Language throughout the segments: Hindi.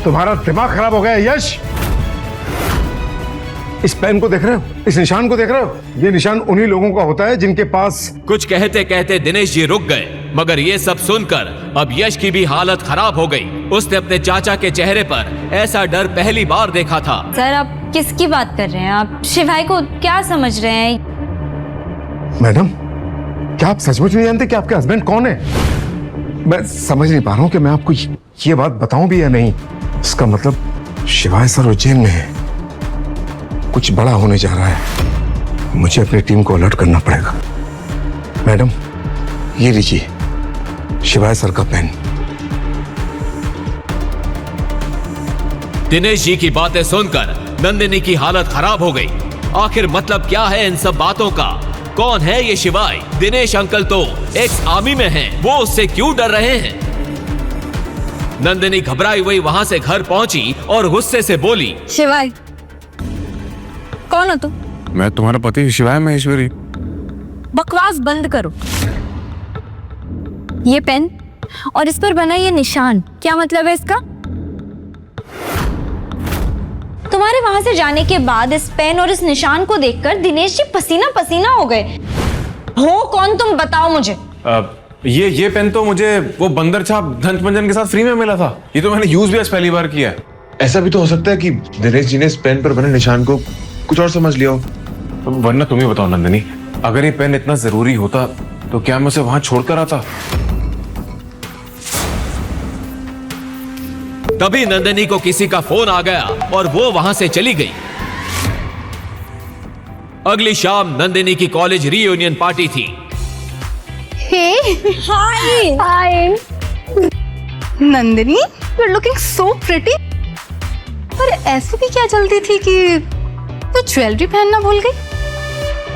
तुम्हारा दिमाग खराब हो गया है यश। इस पेन को देख रहे हो, इस निशान को देख रहे हो? ये निशान उन्हीं लोगों का होता है जिनके पास। कुछ कहते कहते दिनेश जी रुक गए, मगर ये सब सुनकर अब यश की भी हालत खराब हो गई। उसने अपने चाचा के चेहरे पर ऐसा डर पहली बार देखा था। सर आप किसकी बात कर रहे हैं? आप शिवाय को क्या समझ रहे हैं? मैडम, क्या आप सचमुच नहीं जानते कि आपके हस्बैंड कौन है? मैं समझ नहीं पा रहा हूँ कि मैं आपको ये बात बताऊं भी या नहीं। इसका मतलब शिवाय सर उज्जैन में है, कुछ बड़ा होने जा रहा है। मुझे अपनी टीम को अलर्ट करना पड़ेगा। मैडम, ये लीजिए शिवाय सर का पेन। दिनेश जी की बातें सुनकर नंदिनी की हालत खराब हो गई। आखिर मतलब क्या है इन सब बातों का? कौन है ये शिवाय? दिनेश अंकल तो एक्स आर्मी में हैं, वो उससे क्यों डर रहे हैं? नंदिनी घबराई हुई वहां से घर पहुंची और गुस्से से बोली, शिवाय कौन हो तुम? मैं तुम्हारा पति शिवाय महेश्वरी। बकवास बंद करो। ये पेन और इस पर बना ये निशान, क्या मतलब है इसका? तुम्हारे वहां से जाने के बाद इस पेन और इस निशान को देखकर दिनेश जी पसीना पसीना हो गए। हो कौन तुम, बताओ मुझे। ये पेन तो मुझे वो बंदर छाप धनपंजन के साथ फ्री में मिला था। ये तो मैंने यूज भी आज पहली बार किया है। ऐसा भी तो हो सकता है कि दिनेश जी ने इस पेन पर बने निशान को कुछ और समझ लिया हो। वरना तुम ही बताओ नंदिनी, अगर ये पेन इतना जरूरी होता तो क्या मैं उसे वहां छोड़कर आता? तभी नंदिनी को किसी का फोन आ गया और वो वहां से चली गई। अगली शाम नंदिनी की कॉलेज रीयूनियन पार्टी थी। Hi Nandini, you are looking so pretty. पर ऐसे भी क्या जल्दी थी कि तू ज्वेलरी पहनना भूल गई?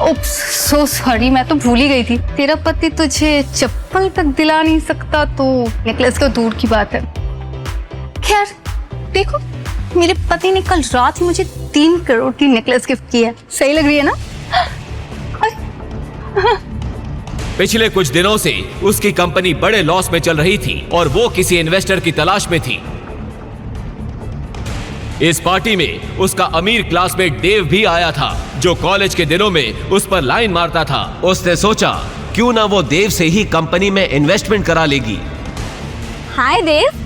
ओप्स, सो सॉरी, मैं तो भूल ही गई थी। तेरा पति तुझे चप्पल तक दिला नहीं सकता तो नेकलेस तो दूर की बात है। खैर देखो, मेरे पति ने कल रात ही मुझे 3 करोड़ की नेकलेस गिफ्ट की है। सही लग रही है ना? पिछले कुछ दिनों से उसकी कंपनी बड़े लॉस में चल रही थी और वो किसी इन्वेस्टर की तलाश में थी। इस पार्टी में उसका अमीर क्लासमेट देव भी आया था, जो कॉलेज के दिनों में उस पर लाइन मारता था। उसने सोचा क्यों ना वो देव से ही कंपनी में इन्वेस्टमेंट करा लेगी। हाय देव।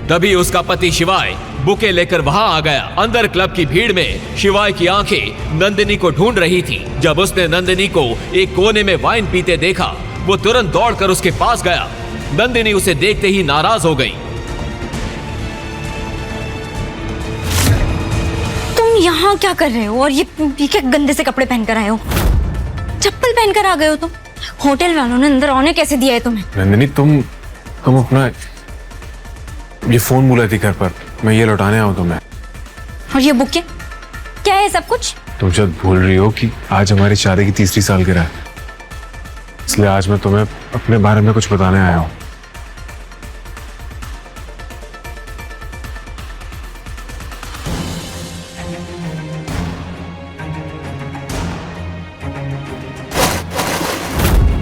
तभी उसका पति शिवाय बुके लेकर वहां आ गया। अंदर क्लब की भीड़ में शिवाय की आंखें नंदिनी को ढूंढ रही थी। जब उसने नंदिनी को एक कोने में वाइन पीते देखा, वो तुरंत दौड़कर उसके पास गया। नंदिनी उसे देखते ही नाराज हो गई। तुम यहाँ क्या कर रहे हो और ये क्या गंदे से कपड़े पहनकर आए हो? चप्पल पहनकर आ गए हो तुम? होटल वालों ने अंदर आने कैसे दिया है तुम्हें? नंदिनी, तुम अपना ये फोन भूला थी घर पर, मैं ये लौटाने आऊं तुम्हें। और ये बुके क्या है सब कुछ? तुम शायद भूल रही हो कि आज हमारी शादी की 3री सालगिरह है, इसलिए आज मैं तुम्हें अपने बारे में कुछ बताने आया हूं।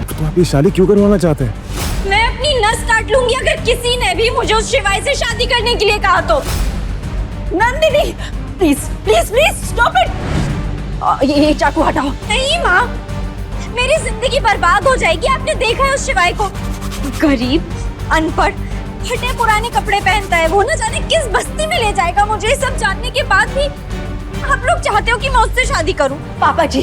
तुम अपनी शादी क्यों करवाना चाहते हैं? मैं अपनी नस काट लूंगी अगर किसी ने भी मुझे उस शिवाय से शादी करने के लिए कहा तो। Nandini please please please stop it. ये चाकू हटाओ। नहीं माँ, मेरी जिंदगी बर्बाद हो जाएगी। आपने देखा है उस शिवाय को? गरीब, अनपढ़, फटे पुराने कपड़े पहनता है। वो न जाने किस बस्ती में ले जाएगा मुझे। ये सब जानने के बाद भी आप लोग चाहते हो कि मैं उससे शादी करूं? पापा जी,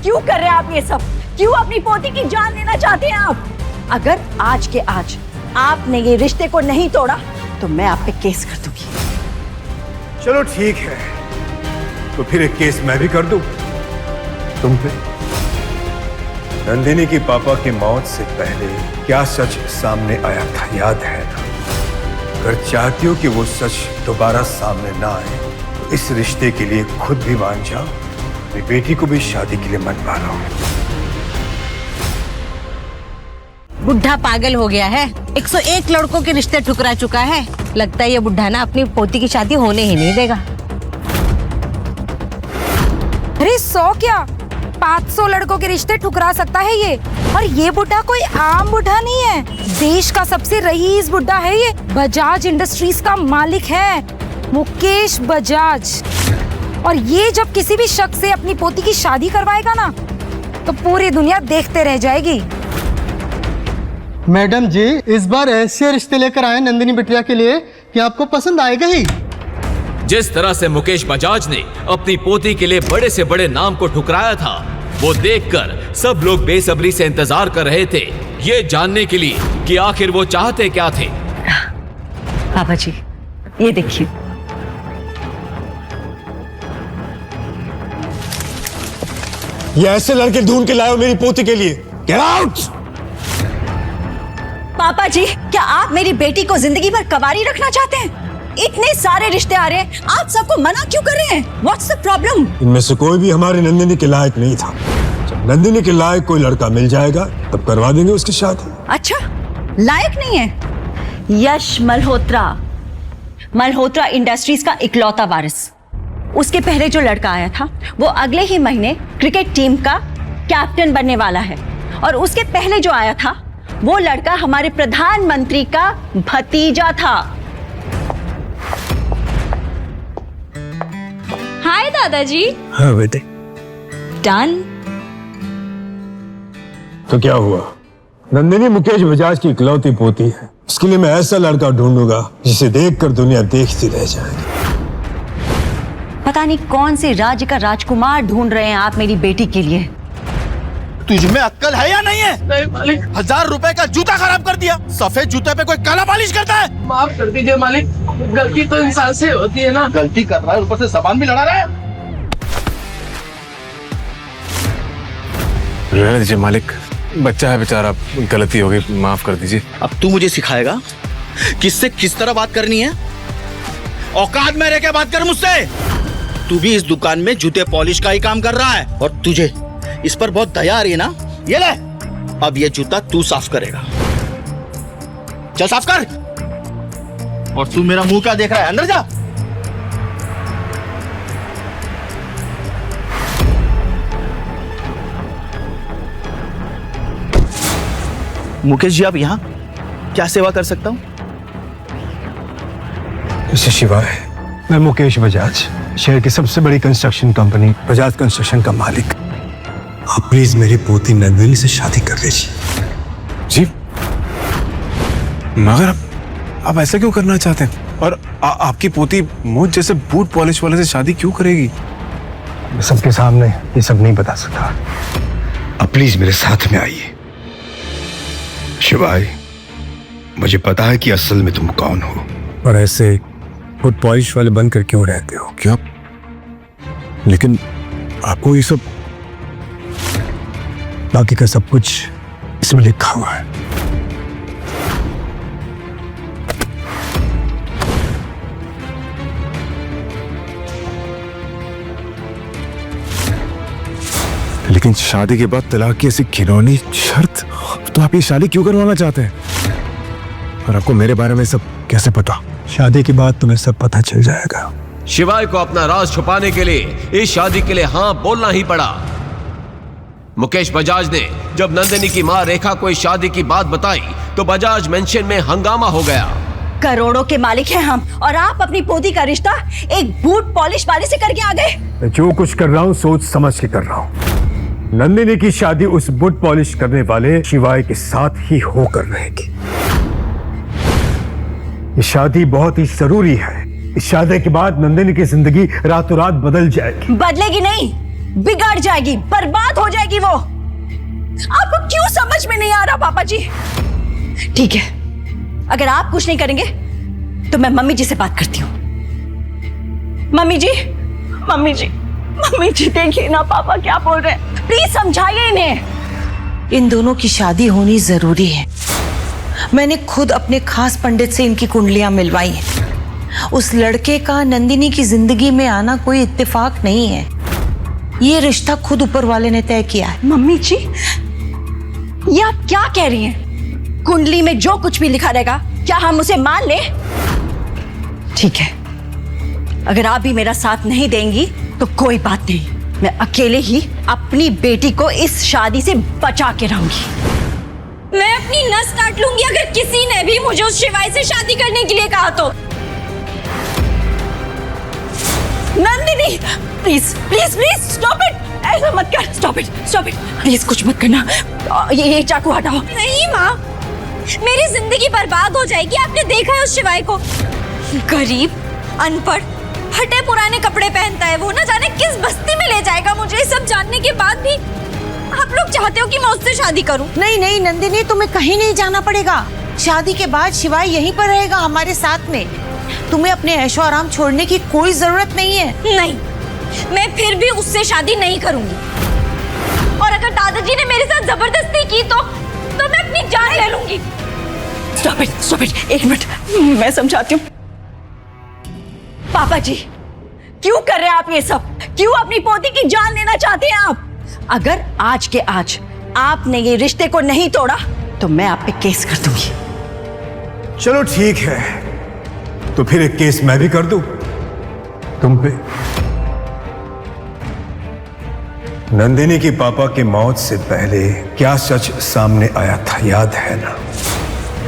क्यों कर रहे हैं आप ये सब? क्यों अपनी पोती की जान लेना चाहते हैं आप? अगर आज के आज आपने ये रिश्ते को नहीं तोड़ा तो मैं आप पे केस कर दूंगी। चलो ठीक है, तो फिर एक केस मैं भी कर दूं तुम पे। नंदिनी की पापा की मौत से पहले क्या सच सामने आया था याद है ना? अगर चाहती हो कि वो सच दोबारा सामने ना आए तो इस रिश्ते के लिए खुद भी मान जाओ, अपनी बेटी को भी शादी के लिए मनवा लो। बुढ़ा पागल हो गया है। 101 लड़कों के रिश्ते ठुकरा चुका है। लगता है ये बुढ़ा ना अपनी पोती की शादी होने ही नहीं देगा। अरे 100 क्या, 500 लड़कों के रिश्ते ठुकरा सकता है ये। और ये बुड्ढा कोई आम बुड्ढा नहीं है, देश का सबसे रईस बुड्ढा है ये। बजाज इंडस्ट्रीज का मालिक है मुकेश बजाज। और ये जब किसी भी शख्स से अपनी पोती की शादी करवाएगा ना, तो पूरी दुनिया देखते रह जाएगी। मैडम जी, इस बार ऐसे रिश्ते लेकर आए नंदिनी बिटिया के लिए कि आपको पसंद आएगा ही। जिस तरह से मुकेश बजाज ने अपनी पोती के लिए बड़े से बड़े नाम को ठुकराया था, वो देखकर सब लोग बेसब्री से इंतजार कर रहे थे, ये जानने के लिए कि आखिर वो चाहते क्या थे। पापा जी, ये देखिए, ये ऐसे लड़के ढूंढ के लाओ मेरी पोती के लिए। Get out! पापा जी, क्या आप मेरी बेटी को जिंदगी भर कवारी रखना चाहते हैं? इतने सारे रिश्ते आ रहे हैं, आप सबको मना क्यों कर रहे हैं? What's the problem? इनमें से कोई भी हमारी नंदिनी के लायक नहीं था। जब नंदिनी के लायक कोई लड़का मिल जाएगा तब करवा देंगे उसकी शादी। अच्छा, लायक नहीं है? यश मल्होत्रा, मल्होत्रा इंडस्ट्रीज का इकलौता वारिस। उसके पहले जो लड़का आया था वो अगले ही महीने क्रिकेट टीम का कैप्टन बनने वाला है। और उसके पहले जो आया था वो लड़का हमारे प्रधानमंत्री का भतीजा था। हाय दादाजी। हाँ बेटे। डन। तो क्या हुआ? नंदिनी मुकेश बजाज की इकलौती पोती है। उसके लिए मैं ऐसा लड़का ढूंढूंगा जिसे देखकर दुनिया देखती रह जाएगी। पता नहीं कौन से राज्य का राजकुमार ढूंढ रहे हैं आप मेरी बेटी के लिए। तुझमें अक्ल है या नहीं है? नहीं मालिक। 1000 रुपए का जूता खराब कर दिया। सफेद जूते पे कोई काला पॉलिश करता है? माफ कर दीजिए मालिक, गलती तो इंसान से होती है ना। गलती कर रहा है, ऊपर से जबान भी लड़ा रहा है। रहने दीजिए मालिक, बच्चा है बेचारा, गलती हो गई, माफ कर दीजिए। अब तू मुझे सिखाएगा किससे किस तरह बात करनी है? औकात में रह के बात कर मुझसे। तू भी इस दुकान में जूते पॉलिश का ही काम कर रहा है और तुझे इस पर बहुत दया आ रही है ना? ये ले, अब ये जूता तू साफ करेगा। चल साफ कर। और तू मेरा मुंह क्या देख रहा है? अंदर जा। मुकेश जी, आप यहाँ क्या सेवा कर सकता हूँ? इसे शिवाय, मैं मुकेश बजाज, शहर की सबसे बड़ी कंस्ट्रक्शन कंपनी बजाज कंस्ट्रक्शन का मालिक। आप प्लीज मेरी पोती नंदिनी से शादी कर लीजिए। जी, मगर आप ऐसा क्यों करना चाहते हैं? और आपकी पोती मुझ जैसे बूट पॉलिश वाले से शादी क्यों करेगी? मैं सबके सामने ये सब नहीं बता सकता। अब प्लीज मेरे साथ में आइए। शिवाय, मुझे पता है कि असल में तुम कौन हो, और ऐसे बूट पॉलिश वाले बनकर क्यों रहते हो? क्या? लेकिन आपको ये सब, बाकी का सब कुछ इसमें लिखा हुआ है। लेकिन शादी के बाद तलाक की ऐसी घिनौनी शर्त, तो आप ये शादी क्यों करवाना चाहते हैं? और आपको मेरे बारे में सब कैसे पता? शादी के बाद तुम्हें सब पता चल जाएगा। शिवाय को अपना राज छुपाने के लिए इस शादी के लिए हाँ बोलना ही पड़ा। मुकेश बजाज ने जब नंदिनी की मां रेखा को इस शादी की बात बताई तो बजाज मेंशन में हंगामा हो गया। करोड़ों के मालिक हैं हम, और आप अपनी पोती का रिश्ता एक बूट पॉलिश वाले से करके आ गए। मैं जो कुछ कर रहा हूँ सोच समझ के कर रहा हूँ। नंदिनी की शादी उस बूट पॉलिश करने वाले शिवाय के साथ ही होकर रहेगी। ये शादी बहुत ही जरूरी है। इस शादी के बाद नंदिनी की जिंदगी रातों रात बदल जाएगी। बदलेगी नहीं, बिगड़ जाएगी, बर्बाद हो जाएगी वो। आपको क्यों समझ में नहीं आ रहा पापा जी? ठीक है, अगर आप कुछ नहीं करेंगे तो मैं मम्मी जी से बात करती हूँ। मम्मी जी, मम्मी जी, मम्मी जी, देखिए ना पापा क्या बोल रहे हैं, प्लीज समझाइए इन्हें। इन दोनों की शादी होनी जरूरी है। मैंने खुद अपने खास पंडित से इनकी कुंडलियां मिलवाई हैं। उस लड़के का नंदिनी की जिंदगी में आना कोई इत्तेफाक नहीं है। ये रिश्ता खुद ऊपर वाले ने तय किया है। मम्मी जी, ये आप क्या कह रही हैं? कुंडली में जो कुछ भी लिखा रहेगा क्या हम उसे मान लें? ठीक है, अगर आप भी मेरा साथ नहीं देंगी तो कोई बात नहीं, मैं अकेले ही अपनी बेटी को इस शादी से बचा के रहूंगी। मैं अपनी नस काट लूंगी अगर किसी ने भी मुझे उस शिवाय से शादी करने के लिए कहा तो। Nandini please please please stop it, ऐसा मत कर। स्टॉप इट प्लीज, कुछ मत करना। ये चाकू हटाओ। नहीं माँ, मेरी जिंदगी बर्बाद हो जाएगी। आपने देखा है उस शिवाय को, गरीब, अनपढ़, फटे पुराने कपड़े पहनता है वो। ना जाने किस बस्ती में ले जाएगा मुझे। ये सब जानने के बाद भी आप लोग चाहते हो कि मैं उससे शादी करूं? नहीं नहीं नंदिनी, तुम्हें कहीं नहीं जाना पड़ेगा। शादी के बाद शिवाय यहीं पर रहेगा हमारे साथ में। तुम्हें अपने ऐशो आराम छोड़ने की कोई जरूरत नहीं है। नहीं, मैं फिर भी उससे शादी नहीं करूंगी। और अगर दादाजी ने मेरे साथ जबरदस्ती की तो मैं अपनी जान ले लूंगी। स्टॉप इट, एक मिनट, मैं समझाती हूँ। पापा जी, क्यों कर रहे हैं आप ये सब? क्यों अपनी पोती की जान लेना चाहते हैं आप? अगर आज के आज आपने ये रिश्ते को नहीं तोड़ा तो मैं आप पे केस कर दूंगी। चलो ठीक है, तो फिर एक केस मैं भी कर दूं तुम पे। नंदिनी की पापा की मौत से पहले क्या सच सामने आया था याद है ना?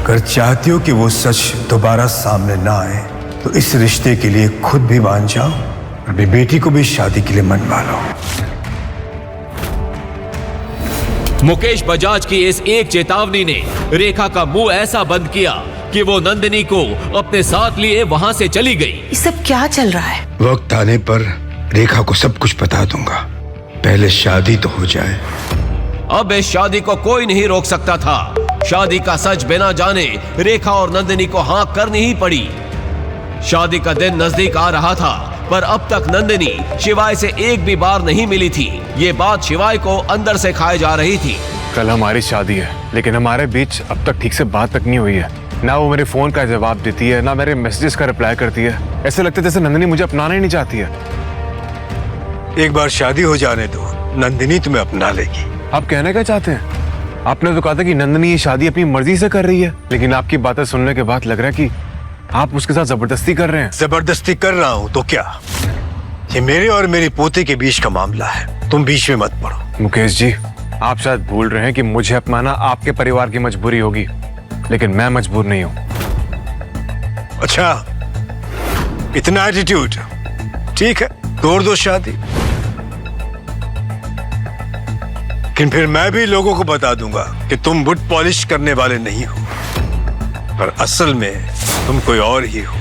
अगर चाहती हो कि वो सच दोबारा सामने ना आए तो इस रिश्ते के लिए खुद भी मान जाओ, अपनी बेटी को भी शादी के लिए मनवा लो। मुकेश बजाज की इस एक चेतावनी ने रेखा का मुंह ऐसा बंद किया कि वो नंदिनी को अपने साथ लिए वहां से चली गई। ये सब क्या चल रहा है? वक्त आने पर रेखा को सब कुछ बता दूंगा, पहले शादी तो हो जाए। अब इस शादी को कोई नहीं रोक सकता था। शादी का सच बिना जाने रेखा और नंदिनी को हाँ करनी ही पड़ी। शादी का दिन नजदीक आ रहा था, पर अब तक नंदिनी शिवाय से एक भी बार नहीं मिली थी। ये बात शिवाय को अंदर से खाए जा रही थी। कल हमारी शादी है, लेकिन हमारे बीच अब तक ठीक से बात तक नहीं हुई है। ना वो मेरे फोन का जवाब देती है, ना मेरे मैसेजेस का रिप्लाई करती है। ऐसे लगता है जैसे नंदिनी मुझे अपनाना ही नहीं चाहती है। एक बार शादी हो जाने दो, नंदिनी तुम्हें अपना लेगी। आप कहना क्या चाहते हैं? आपने तो कहा था कि नंदिनी ये शादी अपनी मर्जी से कर रही है, लेकिन आपकी बातें सुनने के बाद लग रहा है कि आप उसके साथ जबरदस्ती कर रहे हैं। जबरदस्ती कर रहा हूं तो क्या? ये मेरे और मेरी पोते के बीच का मामला है, तुम बीच में मत पड़ो। मुकेश जी, आप शायद भूल रहे हैं कि मुझे अपनाना आपके परिवार की मजबूरी होगी, लेकिन मैं मजबूर नहीं हूं। अच्छा, इतना एटीट्यूड? ठीक है, तोड़ दो शादी, लेकिन फिर मैं भी लोगों को बता दूंगा कि तुम बुट पॉलिश करने वाले नहीं हो, पर असल में तुम कोई और ही हो।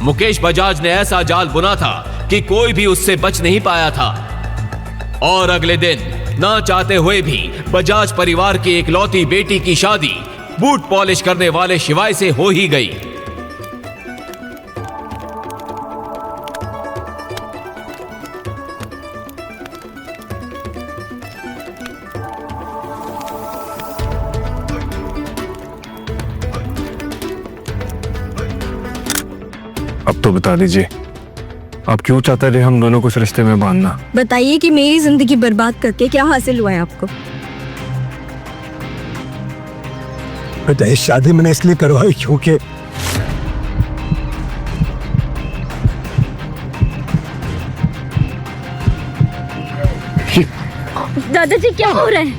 मुकेश बजाज ने ऐसा जाल बुना था कि कोई भी उससे बच नहीं पाया था। और अगले दिन ना चाहते हुए भी बजाज परिवार की इकलौती बेटी की शादी बूट पॉलिश करने वाले शिवाय से हो ही गई। अब तो बता दीजिए, आप क्यों चाहते रहे हम दोनों को इस रिश्ते में बांधना? बताइए कि मेरी जिंदगी बर्बाद करके क्या हासिल हुआ है आपको? बेटा, ये शादी मैंने इसलिए करवाई क्योंकि दादाजी क्या हो रहा है?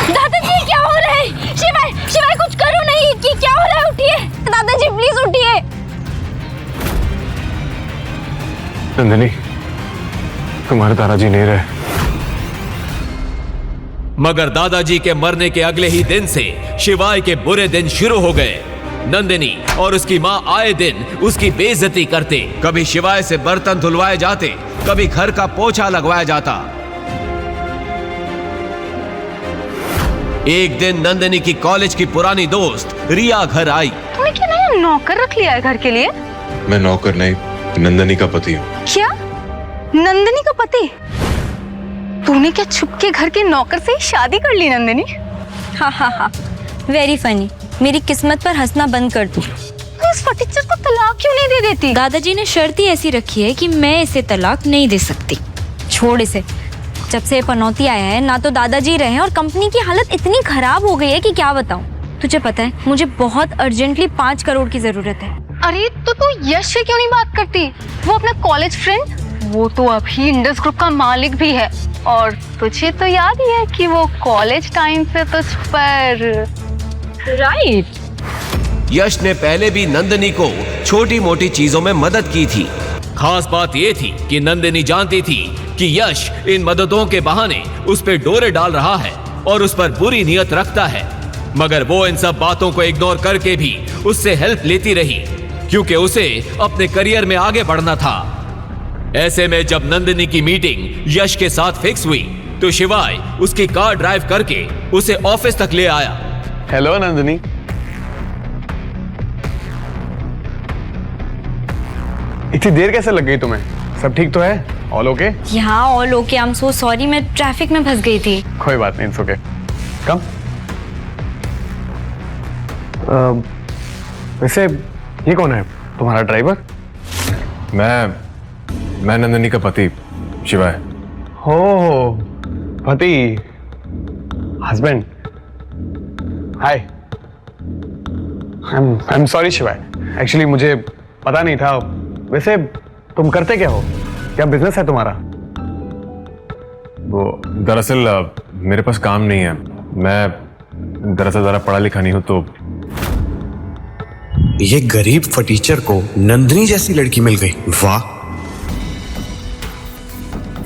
दादाजी क्या हो रहा है? शिवाय, शिवाय कुछ करो नहीं कि क्या हो रहा है? उठिए दादाजी, प्लीज उठिए। नंदिनी, तुम्हारे दादाजी नहीं रहे। मगर दादाजी के मरने के अगले ही दिन से शिवाय के बुरे दिन शुरू हो गए। नंदिनी और उसकी माँ आए दिन उसकी बेइज्जती करते। कभी शिवाय से बर्तन धुलवाए जाते, कभी घर का पोछा लगवाया जाता। एक दिन नंदिनी की कॉलेज की पुरानी दोस्त रिया घर आई। तुमने क्या नया नौकर रख लिया है घर के लिए? मैं नौकर नहीं, नंदिनी का पति हूँ। क्या? नंदिनी का पति? तूने क्या छुप के घर के नौकर से ही शादी कर ली नंदिनी? हाँ हाँ हाँ, वेरी फनी। मेरी किस्मत पर हंसना बंद कर दो। तो इस फटीचर को तलाक क्यों नहीं दे देती? दादाजी ने शर्त ही ऐसी रखी है कि मैं इसे तलाक नहीं दे सकती। छोड़ इसे। जब से पनौती आया है ना तो दादाजी रहे और कंपनी की हालत इतनी खराब हो गई है कि क्या बताऊं। तुझे पता है मुझे बहुत अर्जेंटली 5 करोड़ की जरूरत है। अरे तो तू यश से क्यों नहीं बात करती? वो अपना कॉलेज फ्रेंड, वो तो अभी इंडस ग्रुप का मालिक भी है। और तुझे तो याद ही है कि वो कॉलेज टाइम पे तुझ पर राइट। यश ने पहले भी नंदिनी को छोटी मोटी चीजों में मदद की थी। खास बात यह थी कि नंदिनी जानती थी कि यश इन मददों के बहाने उस पर डोरे डाल रहा है और उस पर बुरी नियत रखता है, मगर वो इन सब बातों को इग्नोर करके भी उससे हेल्प लेती रही क्योंकि उसे अपने करियर में आगे बढ़ना था। ऐसे में जब नंदिनी की मीटिंग यश के साथ फिक्स हुई तो शिवाय उसकी कार ड्राइव करके उसे ऑफिस तक ले आया। हेलो नंदिनी। इतनी देर कैसे लग गई तुम्हें? सब ठीक तो है? All okay? यहाँ all okay. I am so sorry, मैं ट्रैफिक में फंस गई थी। कोई बात नहीं, इट्स ओके। कम। वैसे ये कौन है तुम्हारा ड्राइवर? मैं नंदिनी का पति शिवाय। हो पति, husband. Hi. I am sorry शिवाय, एक्चुअली मुझे पता नहीं था। वैसे तुम करते क्या हो? क्या बिजनेस है तुम्हारा? वो दरअसल मेरे पास काम नहीं है। मैं दरअसल ज़रा पढ़ा लिखा नहीं हूँ तो। ये गरीब फटीचर को नंदिनी जैसी लड़की मिल गई, वाह।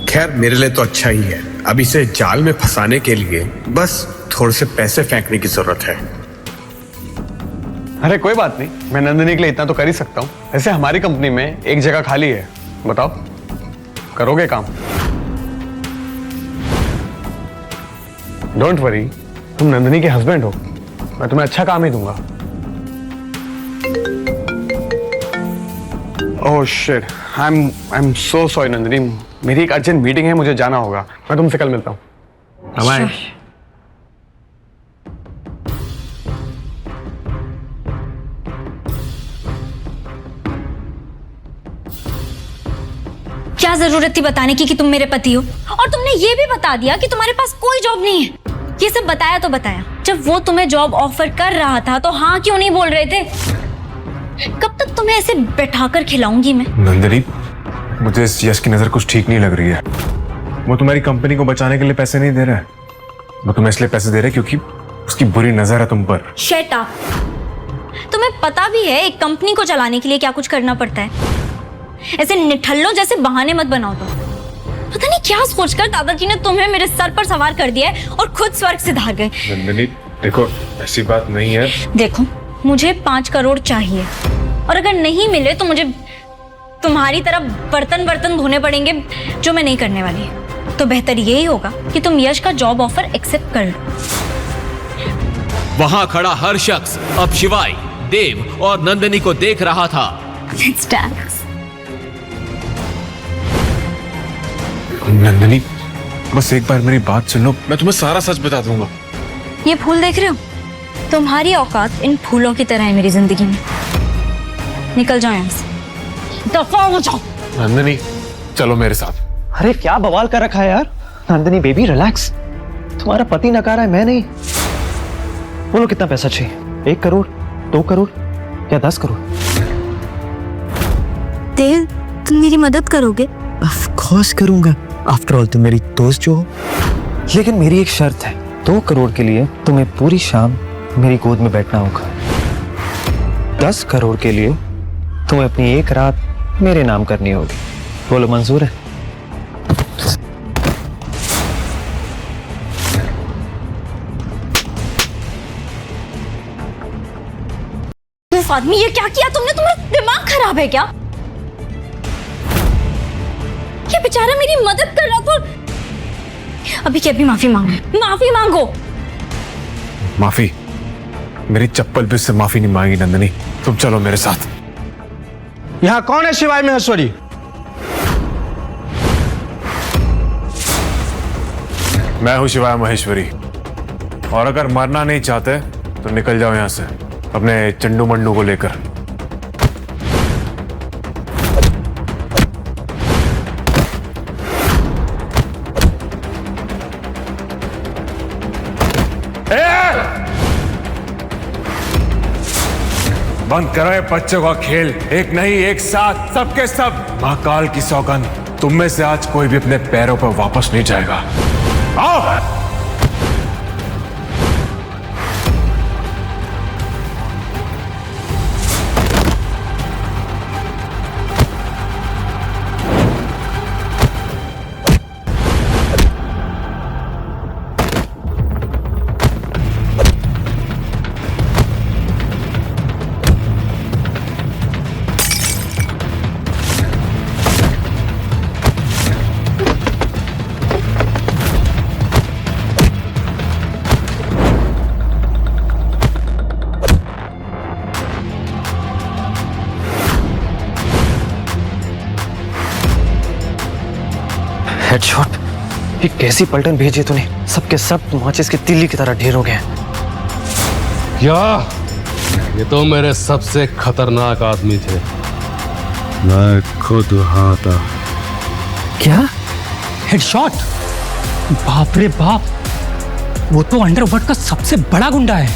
खैर मेरे लिए तो अच्छा ही है। अब इसे जाल में फंसाने के लिए बस थोड़े से पैसे फेंकने की जरूरत है। अरे कोई बात नहीं, मैं नंदिनी के लिए इतना तो कर ही सकता हूँ। ऐसे हमारी कंपनी में एक जगह खाली है, बताओ करोगे काम? डोंट वरी, तुम नंदिनी के हस्बैंड हो, मैं तुम्हें अच्छा काम ही दूंगा। Oh shit, I am so sorry Nandini, मेरी एक अर्जेंट मीटिंग है, मुझे जाना होगा। मैं तुमसे कल मिलता हूँ। बाय। क्या जरूरत थी बताने की कि तुम मेरे पति हो? और तुमने ये भी बता दिया कि तुम्हारे पास कोई जॉब नहीं है। ये सब बताया तो बताया, जब वो तुम्हें जॉब ऑफर कर रहा था तो हाँ क्यों नहीं बोल रहे थे? कब तक तुम्हें ऐसे बैठाकर खिलाऊंगी मैं? नंदिनी, मुझे इस यश की नजर कुछ ठीक नहीं लग रही है। वो तुम्हारी कंपनी को बचाने के लिए पैसे नहीं दे रहा है, वो तुम्हें इसलिए पैसे दे रहा है क्योंकि उसकी बुरी नजर है तुम पर। Shut up. तुम्हें पता भी है एक कंपनी को चलाने के लिए क्या कुछ करना पड़ता है। ऐसे निठल्लों जैसे बहाने मत बनाओ तुम। पता नहीं क्या सोचकर दादाजी ने तुम्हें मेरे सर पर सवार कर दिया है और खुद स्वर्ग से धार गए। नंदिनी देखो, ऐसी बात नहीं है। देखो, मुझे 5 करोड़ चाहिए और अगर नहीं मिले तो मुझे तुम्हारी तरह बर्तन धोने पड़ेंगे, जो मैं नहीं करने वाली। तो बेहतर यही होगा कि तुम यश का जॉब ऑफर एक्सेप्ट कर लो। वहां खड़ा हर शख्स अब शिवाय, देव और नंदिनी को देख रहा था। Let's dance. नंदिनी, बस एक बार मेरी बात सुन लो, मैं तुम्हें सारा सच बता दूंगा। ये फूल देख रहे हो? तुम्हारी औकात इन फूलों की तरह है मेरी जिंदगी में। निकल जाओ यहाँ से, दफा हो जाओ। नंदिनी चलो मेरे साथ। अरे क्या बवाल कर रखा है यार? नंदिनी बेबी रिलैक्स, तुम्हारा पति नकार है, मैं नहीं। बोलो कितना पैसा चाहिए? 1 करोड़, 2 करोड़ या 10 करोड़? देव, तुम मेरी मदद करोगे? ऑफ कोर्स करूंगा, आफ्टर ऑल तुम मेरी दोस्त जो हो। लेकिन मेरी एक शर्त है, 2 करोड़ के लिए तुम्हें पूरी शाम मेरी गोद में बैठना होगा। 10 करोड़ के लिए तुम्हें अपनी एक रात मेरे नाम करनी होगी। बोलो मंजूर है? आदमी, ये क्या किया तुमने? तुम्हारा दिमाग खराब है क्या? ये बेचारा मेरी मदद कर रहा था। अभी क्या, अभी माफी मांगो, माफी मांगो। माफी? मेरी चप्पल पे से माफी नहीं मांगी नंदिनी, तुम चलो मेरे साथ। यहाँ कौन है शिवाय महेश्वरी? मैं हूं शिवाय महेश्वरी, और अगर मरना नहीं चाहते तो निकल जाओ यहां से अपने चंडू मंडू को लेकर। बंद करो ये बच्चों का खेल। एक नहीं, एक साथ, सबके सब। महाकाल की सौगंध, तुम में से आज कोई भी अपने पैरों पर वापस नहीं जाएगा। आओ। हेडशॉट। ये कैसी पलटन भेजी तूने? सबके सब माचिस के तीली की तरह ढेर हो गए। क्या? ये तो मेरे सबसे खतरनाक आदमी थे। मैं खुद वहां था। क्या? हेडशॉट? बाप रे बाप, वो तो अंडरवर्ल्ड का सबसे बड़ा गुंडा है।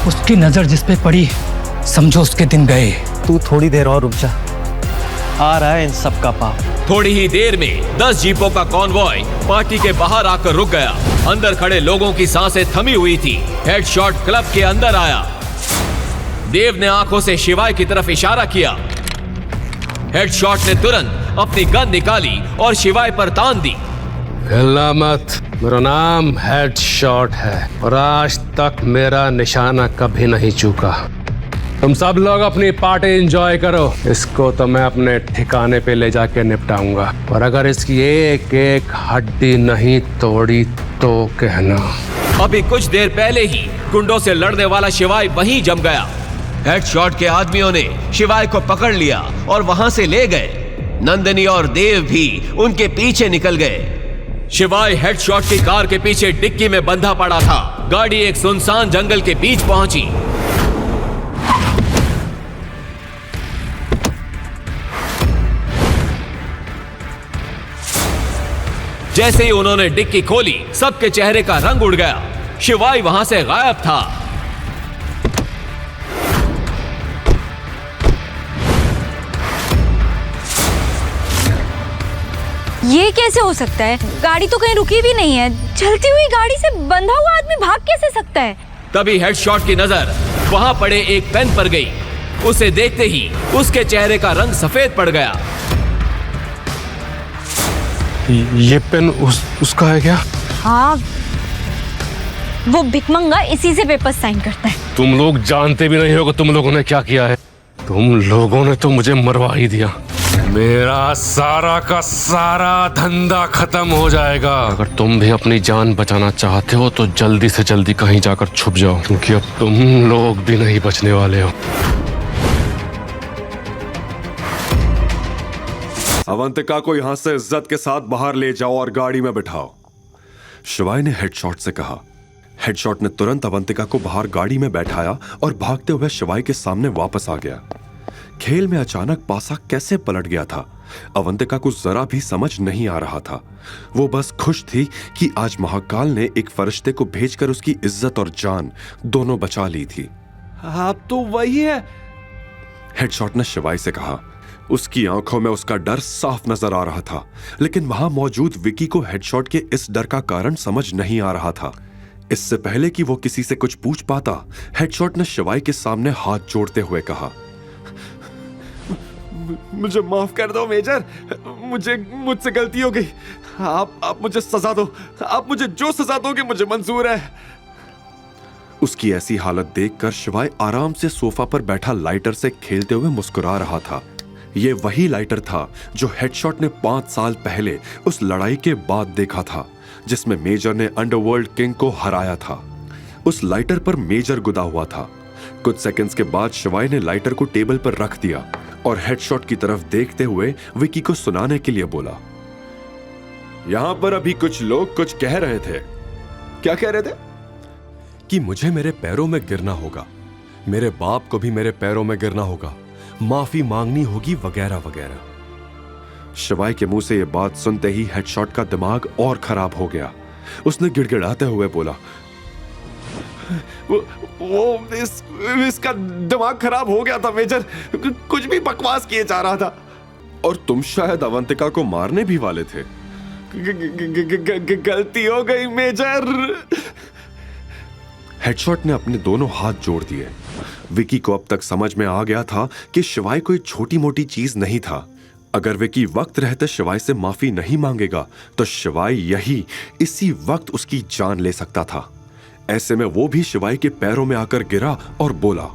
उसकी नजर जिस पे पड़ी, समझो उसके दिन गए। तू थोड़ी देर और रुक जा, आ रहा है इन सब का पाप। थोड़ी ही देर में 10 जीपों का कॉन्वॉय पार्टी के बाहर आकर रुक गया। अंदर खड़े लोगों की सांसें थमी हुई थी। हेडशॉट क्लब के अंदर आया। देव ने आंखों से शिवाय की तरफ इशारा किया। हेडशॉट ने तुरंत अपनी गन निकाली और शिवाय पर तान दी। हिलना मत, मेरा नाम हेडशॉट है और आज तक मेरा निशाना कभी नहीं चूका। तुम सब लोग अपनी पार्टी एंजॉय करो। इसको तो मैं अपने ठिकाने पे ले जाके निपटाऊंगा, और अगर इसकी एक एक हड्डी नहीं तोड़ी तो कहना। अभी कुछ देर पहले ही गुंडों से लड़ने वाला शिवाय वहीं जम गया। हेडशॉट के आदमियों ने शिवाय को पकड़ लिया और वहां से ले गए। नंदिनी और देव भी उनके पीछे निकल गए। शिवाय हेडशॉट की कार के पीछे डिक्की में बंधा पड़ा था। गाड़ी एक सुनसान जंगल के बीच पहुंची। जैसे ही उन्होंने डिक्की खोली, सबके चेहरे का रंग उड़ गया। शिवाय वहां से गायब था। ये कैसे हो सकता है? गाड़ी तो कहीं रुकी भी नहीं है। चलती हुई गाड़ी से बंधा हुआ आदमी भाग कैसे सकता है? तभी हेडशॉट की नजर वहां पड़े एक पेन पर गई। उसे देखते ही उसके चेहरे का रंग सफेद पड़ गया। ये पेन उसका है क्या? हाँ, वो भिकमंगा इसी से पेपर साइन करता है। तुम लोग जानते भी नहीं हो कि तुम लोगों ने क्या किया है। तुम लोगों ने तो मुझे मरवा ही दिया। मेरा सारा का सारा धंधा खत्म हो जाएगा। अगर तुम भी अपनी जान बचाना चाहते हो तो जल्दी से जल्दी कहीं जाकर छुप जाओ, क्योंकि अब तुम लोग भी नहीं बचने वाले हो। अवंतिका को यहां से इज्जत के साथ बाहर ले जाओ और गाड़ी में बिठाओ, शिवाय ने हेडशॉट से कहा। हेडशॉट ने तुरंत अवंतिका को बाहर गाड़ी में बैठाया और भागते हुए शिवाय के सामने वापस आ गया। खेल में अचानक पासा कैसे पलट गया था, अवंतिका को जरा भी समझ नहीं आ रहा था। वो बस खुश थी कि आज महाकाल ने एक फरिश्ते को भेजकर उसकी इज्जत और जान दोनों बचा ली थी। आप तो वही है, हेडशॉट ने शिवाय से कहा। उसकी आंखों में उसका डर साफ नजर आ रहा था, लेकिन वहां मौजूद विकी को हेडशॉट के इस डर का कारण समझ नहीं आ रहा था। इससे पहले कि वो किसी से कुछ पूछ पाता, हेडशॉट ने शिवाय के सामने हाथ जोड़ते हुए कहा, मुझे माफ कर दो मेजर, मुझसे गलती हो गई। आप मुझे सजा दो, आप मुझे जो सजा दोगे मुझे मंजूर है। उसकी ऐसी हालत देखकर शिवाय आराम से सोफा पर बैठा लाइटर से खेलते हुए मुस्कुरा रहा था। यह वही लाइटर था जो हेडशॉट ने 5 साल पहले उस लड़ाई के बाद देखा था, जिसमें मेजर ने अंडरवर्ल्ड किंग को हराया था। उस लाइटर पर मेजर गुदा हुआ था। कुछ सेकंड्स के बाद शिवाय ने लाइटर को टेबल पर रख दिया और हेडशॉट की तरफ देखते हुए विकी को सुनाने के लिए बोला, यहां पर अभी कुछ लोग कुछ कह रहे थे। क्या कह रहे थे? कि मुझे मेरे पैरों में गिरना होगा, मेरे बाप को भी मेरे पैरों में गिरना होगा, माफी मांगनी होगी, वगैरह वगैरह। शिवाय के मुंह से यह बात सुनते ही हेडशॉट का दिमाग और खराब हो गया। उसने गिड़गिड़ाते हुए बोला, वो इसका दिमाग खराब हो गया था मेजर, कुछ भी बकवास किए जा रहा था। और तुम शायद अवंतिका को मारने भी वाले थे। गलती हो गई मेजर। हेडशॉट ने अपने दोनों हाथ जोड़ दिए। विकी को अब तक समझ में आ गया था कि शिवाय कोई छोटी मोटी चीज नहीं था। अगर विकी वक्त रहते शिवाय से माफी नहीं मांगेगा तो शिवाय इसी वक्त उसकी जान ले सकता था। ऐसे में वो भी शिवाय के पैरों में आकर गिरा और बोला,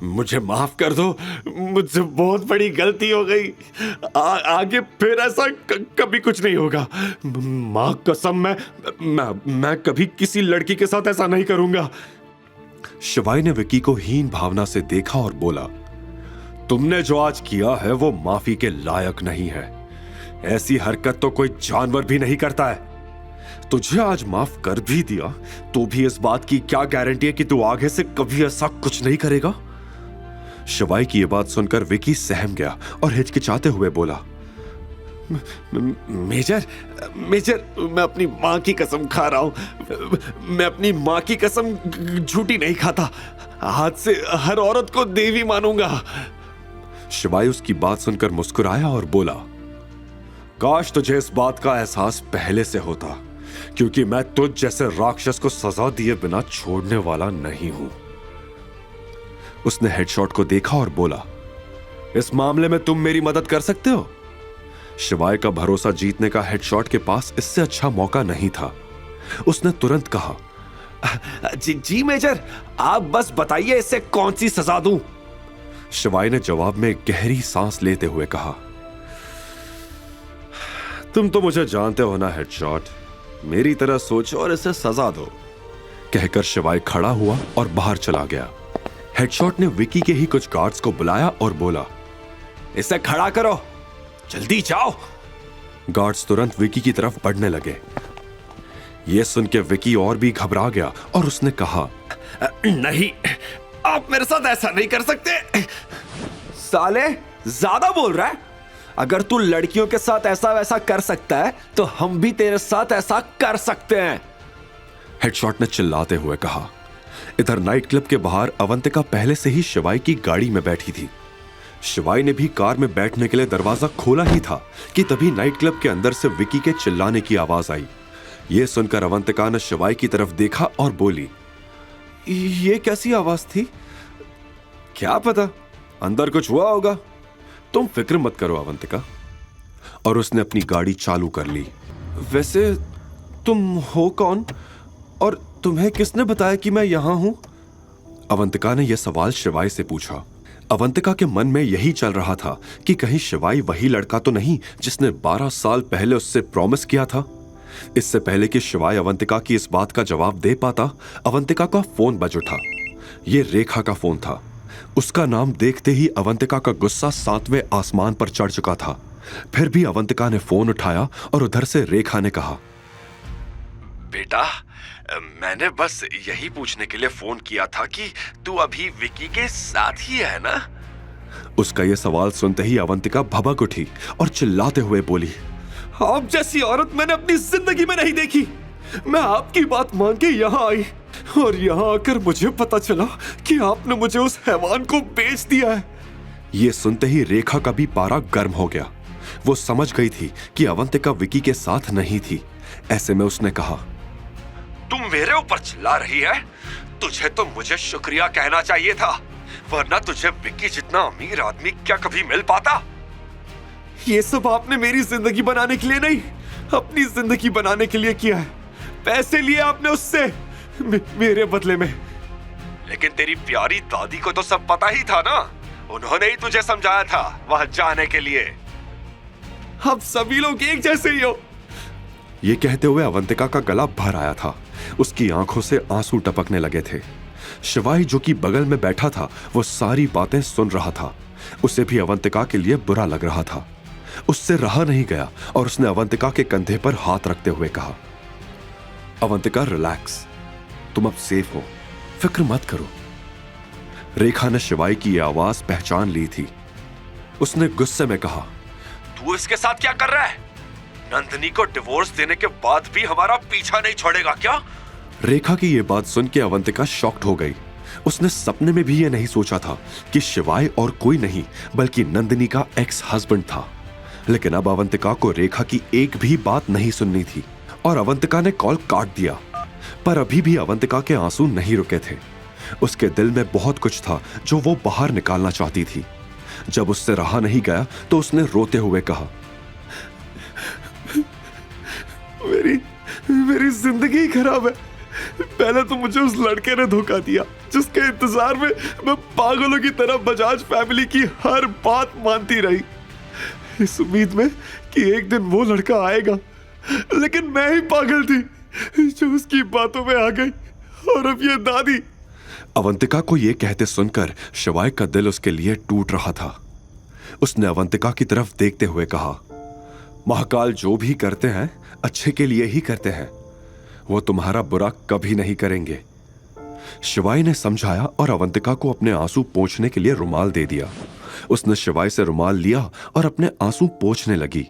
मुझे माफ कर दो, मुझसे बहुत बड़ी गलती हो गई। आगे फिर ऐसा कभी कुछ नहीं होगा। मां कसम, मैं कभी किसी लड़की के साथ ऐसा नहीं करूंगा। शिवाय ने विकी को हीन भावना से देखा और बोला, तुमने जो आज किया है वो माफी के लायक नहीं है। ऐसी हरकत तो कोई जानवर भी नहीं करता है। तुझे आज माफ कर भी दिया तो भी इस बात की क्या गारंटी है कि तू आगे से कभी ऐसा कुछ नहीं करेगा? शिवाय की यह बात सुनकर विकी सहम गया और हिचकिचाते हुए बोला, मेजर, मैं अपनी मां की कसम खा रहा हूं। मैं अपनी मां की कसम झूठी नहीं खाता। आज से हर औरत को देवी मानूंगा। शिवाय उसकी बात सुनकर मुस्कुराया और बोला, काश तुझे इस बात का एहसास पहले से होता, क्योंकि मैं तुझ जैसे राक्षस को सजा दिए बिना छोड़ने वाला नहीं हूं। उसने हेडशॉट को देखा और बोला, इस मामले में तुम मेरी मदद कर सकते हो? शिवाय का भरोसा जीतने का हेडशॉट के पास इससे अच्छा मौका नहीं था। उसने तुरंत कहा, जी मेजर, आप बस बताइए इससे कौन सी सजा दूं? शिवाय ने जवाब में गहरी सांस लेते हुए कहा, तुम तो मुझे जानते हो ना हेडशॉट, मेरी तरह सोचो और इसे सजा दो। कहकर शिवाय खड़ा हुआ और बाहर चला गया। हेडशॉट ने विकी के ही कुछ गार्ड्स को बुलाया और बोला, इसे खड़ा करो, जल्दी जाओ। गार्ड्स तुरंत विकी की तरफ बढ़ने लगे। यह सुन के विकी और भी घबरा गया और उसने कहा, नहीं, आप मेरे साथ ऐसा नहीं कर सकते। साले, ज्यादा बोल रहा है। अगर तू लड़कियों के साथ ऐसा वैसा कर सकता है तो हम भी तेरे साथ ऐसा कर सकते हैं। हेडशॉट ने चिल्लाते हुए कहा। इधर नाइट क्लब के बाहर अवंतिका पहले से ही शिवाय की गाड़ी में बैठी थी। शिवाय ने भी कार में बैठने के लिए दरवाजा खोला ही था कि तभी नाइट क्लब के अंदर से विकी के चिल्लाने की आवाज आई। यह सुनकर अवंतिका ने शिवाय की तरफ देखा और बोली, ये कैसी आवाज थी? क्या पता, अंदर कुछ हुआ होगा। तुम फिक्र मत करो अवंतिका। और उसने अपनी गाड़ी चालू कर ली। वैसे तुम हो कौन और तुम्हें किसने बताया कि मैं यहां हूं? अवंतिका ने यह सवाल शिवाय से पूछा। अवंतिका के मन में यही चल रहा था कि कहीं शिवाय वही लड़का तो नहीं जिसने 12 साल पहले उससे प्रॉमिस किया था। इससे पहले कि शिवाय अवंतिका की इस बात का जवाब दे पाता, अवंतिका का फोन बज उठा। यह रेखा का फोन था। उसका नाम देखते ही अवंतिका का गुस्सा 7वें आसमान पर चढ़ चुका था। फिर भी अवंतिका ने फोन उठाया और उधर से रेखा ने कहा, बेटा, मैंने बस यही पूछने के लिए फोन किया था कि तू अभी विकी के साथ ही है ना? उसका यह सवाल सुनते ही अवंतिका भभक उठी और चिल्लाते हुए बोली, आप जैसी औरत मैंने अपनी जिंदगी में नहीं देखी। मैं आपकी बात मान के यहाँ आई और यहाँ आकर मुझे पता चला कि आपने मुझे उस हैवान को बेच दिया है। यह सुनते ही रेखा का भी पारा गर्म हो गया। वो समझ गई थी कि अवंतिका विकी के साथ नहीं थी। ऐसे में उसने कहा, तुम मेरे ऊपर चिल्ला रही है? तुझे तो मुझे शुक्रिया कहना चाहिए था, वरना तुझे विकी जितना अमीर आदमी क्या कभी मिल पाता? ये सब आपने मेरी जिंदगी बनाने के लिए नहीं, अपनी जिंदगी बनाने के लिए किया है। पैसे लिए आपने उससे मेरे बदले में। लेकिन तेरी प्यारी दादी को तो सब पता ही था ना, उन्होंने ही तुझे समझाया था वहां जाने के लिए। अब सभी लोग एक जैसे ही हो। ये कहते हुए अवंतिका का गला भर आया था। उसकी आंखों से आंसू टपकने लगे थे। शिवाय जो कि बगल में बैठा था वो सारी बातें सुन रहा था। उसे भी अवंतिका के लिए बुरा लग रहा था। उससे रहा नहीं गया और उसने अवंतिका के कंधे पर हाथ रखते हुए कहा, अवंतिका रिलैक्स, तुम अब सेफ हो, फिक्र मत करो। रेखा ने शिवाय की यह आवाज पहचान ली थी। उसने गुस्से में कहा, तू इसके साथ क्या कर रहा है? नंदिनी को डिवोर्स देने के बाद भी हमारा पीछा नहीं छोड़ेगा क्या? रेखा की ये बात सुन के अवंतिका शॉक्ड हो गई। उसने सपने में भी ये नहीं सोचा था कि शिवाय और कोई नहीं बल्कि नंदिनी का एक्स हस्बैंड था। लेकिन अब अवंतिका को रेखा की एक भी बात नहीं सुननी थी और अवंतिका ने कॉल काट दिया। पर अभी भी अवंतिका के आंसू नहीं रुके थे। उसके दिल में बहुत कुछ था जो वो बाहर निकालना चाहती थी। जब उससे रहा नहीं गया तो उसने रोते हुए कहा, मेरी जिंदगी खराब है। पहले तो मुझे उस लड़के ने धोखा दिया जिसके इंतजार में मैं पागलों की तरह बजाज फैमिली की हर बात मानती रही, इस उम्मीद में कि एक दिन वो लड़का आएगा। लेकिन मैं ही पागल थी जो उसकी बातों में आ गई। और अब ये दादी। अवंतिका को यह कहते सुनकर शिवाय का दिल उसके लिए टूट रहा था। उसने अवंतिका की तरफ देखते हुए कहा, महाकाल जो भी करते हैं अच्छे के लिए ही करते हैं, वो तुम्हारा बुरा कभी नहीं करेंगे। शिवाय ने समझाया और अवंतिका को अपने आंसू पोंछने के लिए रुमाल दे दिया। उसने शिवाय से रुमाल लिया और अपने आंसू पोंछने लगी।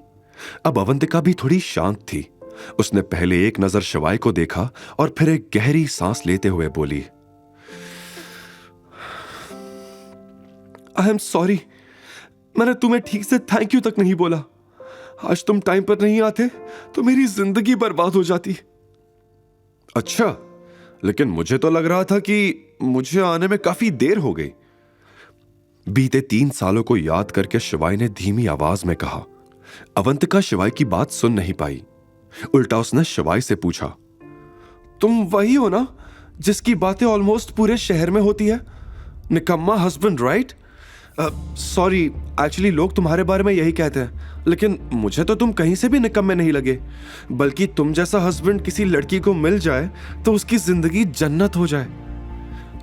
अब अवंतिका भी थोड़ी शांत थी। उसने पहले एक नजर शिवाय को देखा और फिर एक गहरी सांस लेते हुए बोली, आई एम सॉरी, मैंने तुम्हें ठीक से थैंक यू तक नहीं बोला। आज तुम टाइम पर नहीं आते तो मेरी जिंदगी बर्बाद हो जाती। अच्छा, लेकिन मुझे तो लग रहा था कि मुझे आने में काफी देर हो गई। बीते 3 सालों को याद करके शिवाय ने धीमी आवाज में कहा। अवंतिका शिवाय की बात सुन नहीं पाई। उल्टा उसने शिवाय से पूछा, तुम वही हो ना जिसकी बातें ऑलमोस्ट पूरे शहर में होती है? निकम्मा हस्बैंड, राइट? सॉरी, एक्चुअली लोग तुम्हारे बारे में यही कहते हैं, लेकिन मुझे तो तुम कहीं से भी निकम्मे नहीं लगे। बल्कि तुम जैसा हस्बैंड किसी लड़की को मिल जाए तो उसकी जिंदगी जन्नत हो जाए।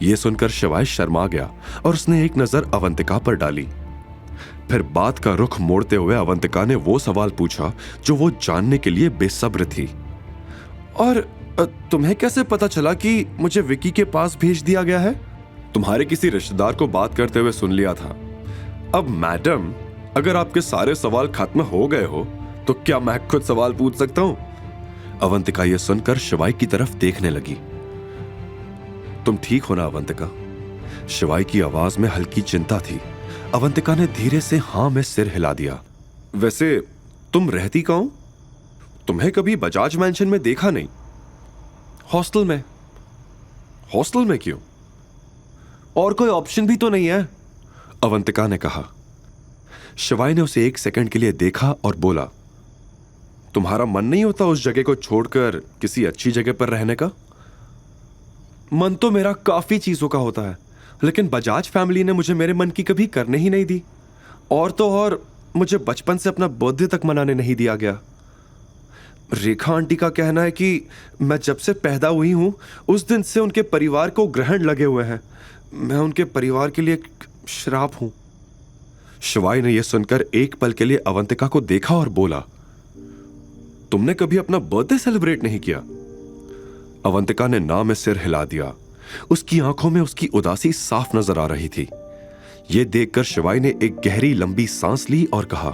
यह सुनकर शिवाय शर्मा गया और उसने एक नजर अवंतिका पर डाली। फिर बात का रुख मोड़ते हुए अवंतिका ने वो सवाल पूछा जो वो जानने के लिए बेसब्र थी। और तुम्हें कैसे पता चला कि मुझे विकी के पास भेज दिया गया है? तुम्हारे किसी रिश्तेदार को बात करते हुए सुन लिया था। अब मैडम, अगर आपके सारे सवाल खत्म हो गए हो तो क्या मैं खुद सवाल पूछ सकता हूं? अवंतिका यह सुनकर शिवाय की तरफ देखने लगी। तुम ठीक हो ना अवंतिका? शिवाय की आवाज में हल्की चिंता थी। अवंतिका ने धीरे से हां में सिर हिला दिया। वैसे तुम रहती कहाँ हो? तुम्हें कभी बजाज मैंशन में देखा नहीं। हॉस्टल में। हॉस्टल में क्यों? और कोई ऑप्शन भी तो नहीं है, अवंतिका ने कहा। शिवाय ने उसे 1 सेकंड के लिए देखा और बोला, तुम्हारा मन नहीं होता उस जगह को छोड़कर किसी अच्छी जगह पर रहने का? मन तो मेरा काफी चीजों का होता है, लेकिन बजाज फैमिली ने मुझे मेरे मन की कभी करने ही नहीं दी। और तो और मुझे बचपन से अपना बर्थडे तक मनाने नहीं दिया गया। रेखा आंटी का कहना है कि मैं जब से पैदा हुई हूं उस दिन से उनके परिवार को ग्रहण लगे हुए हैं। मैं उनके परिवार के लिए श्राप हूं। शिवाय ने यह सुनकर एक पल के लिए अवंतिका को देखा और बोला, तुमने कभी अपना बर्थडे सेलिब्रेट नहीं किया? अवंतिका ने ना में सिर हिला दिया। उसकी आंखों में उसकी उदासी साफ नजर आ रही थी। यह देखकर शिवाय ने एक गहरी लंबी सांस ली और कहा,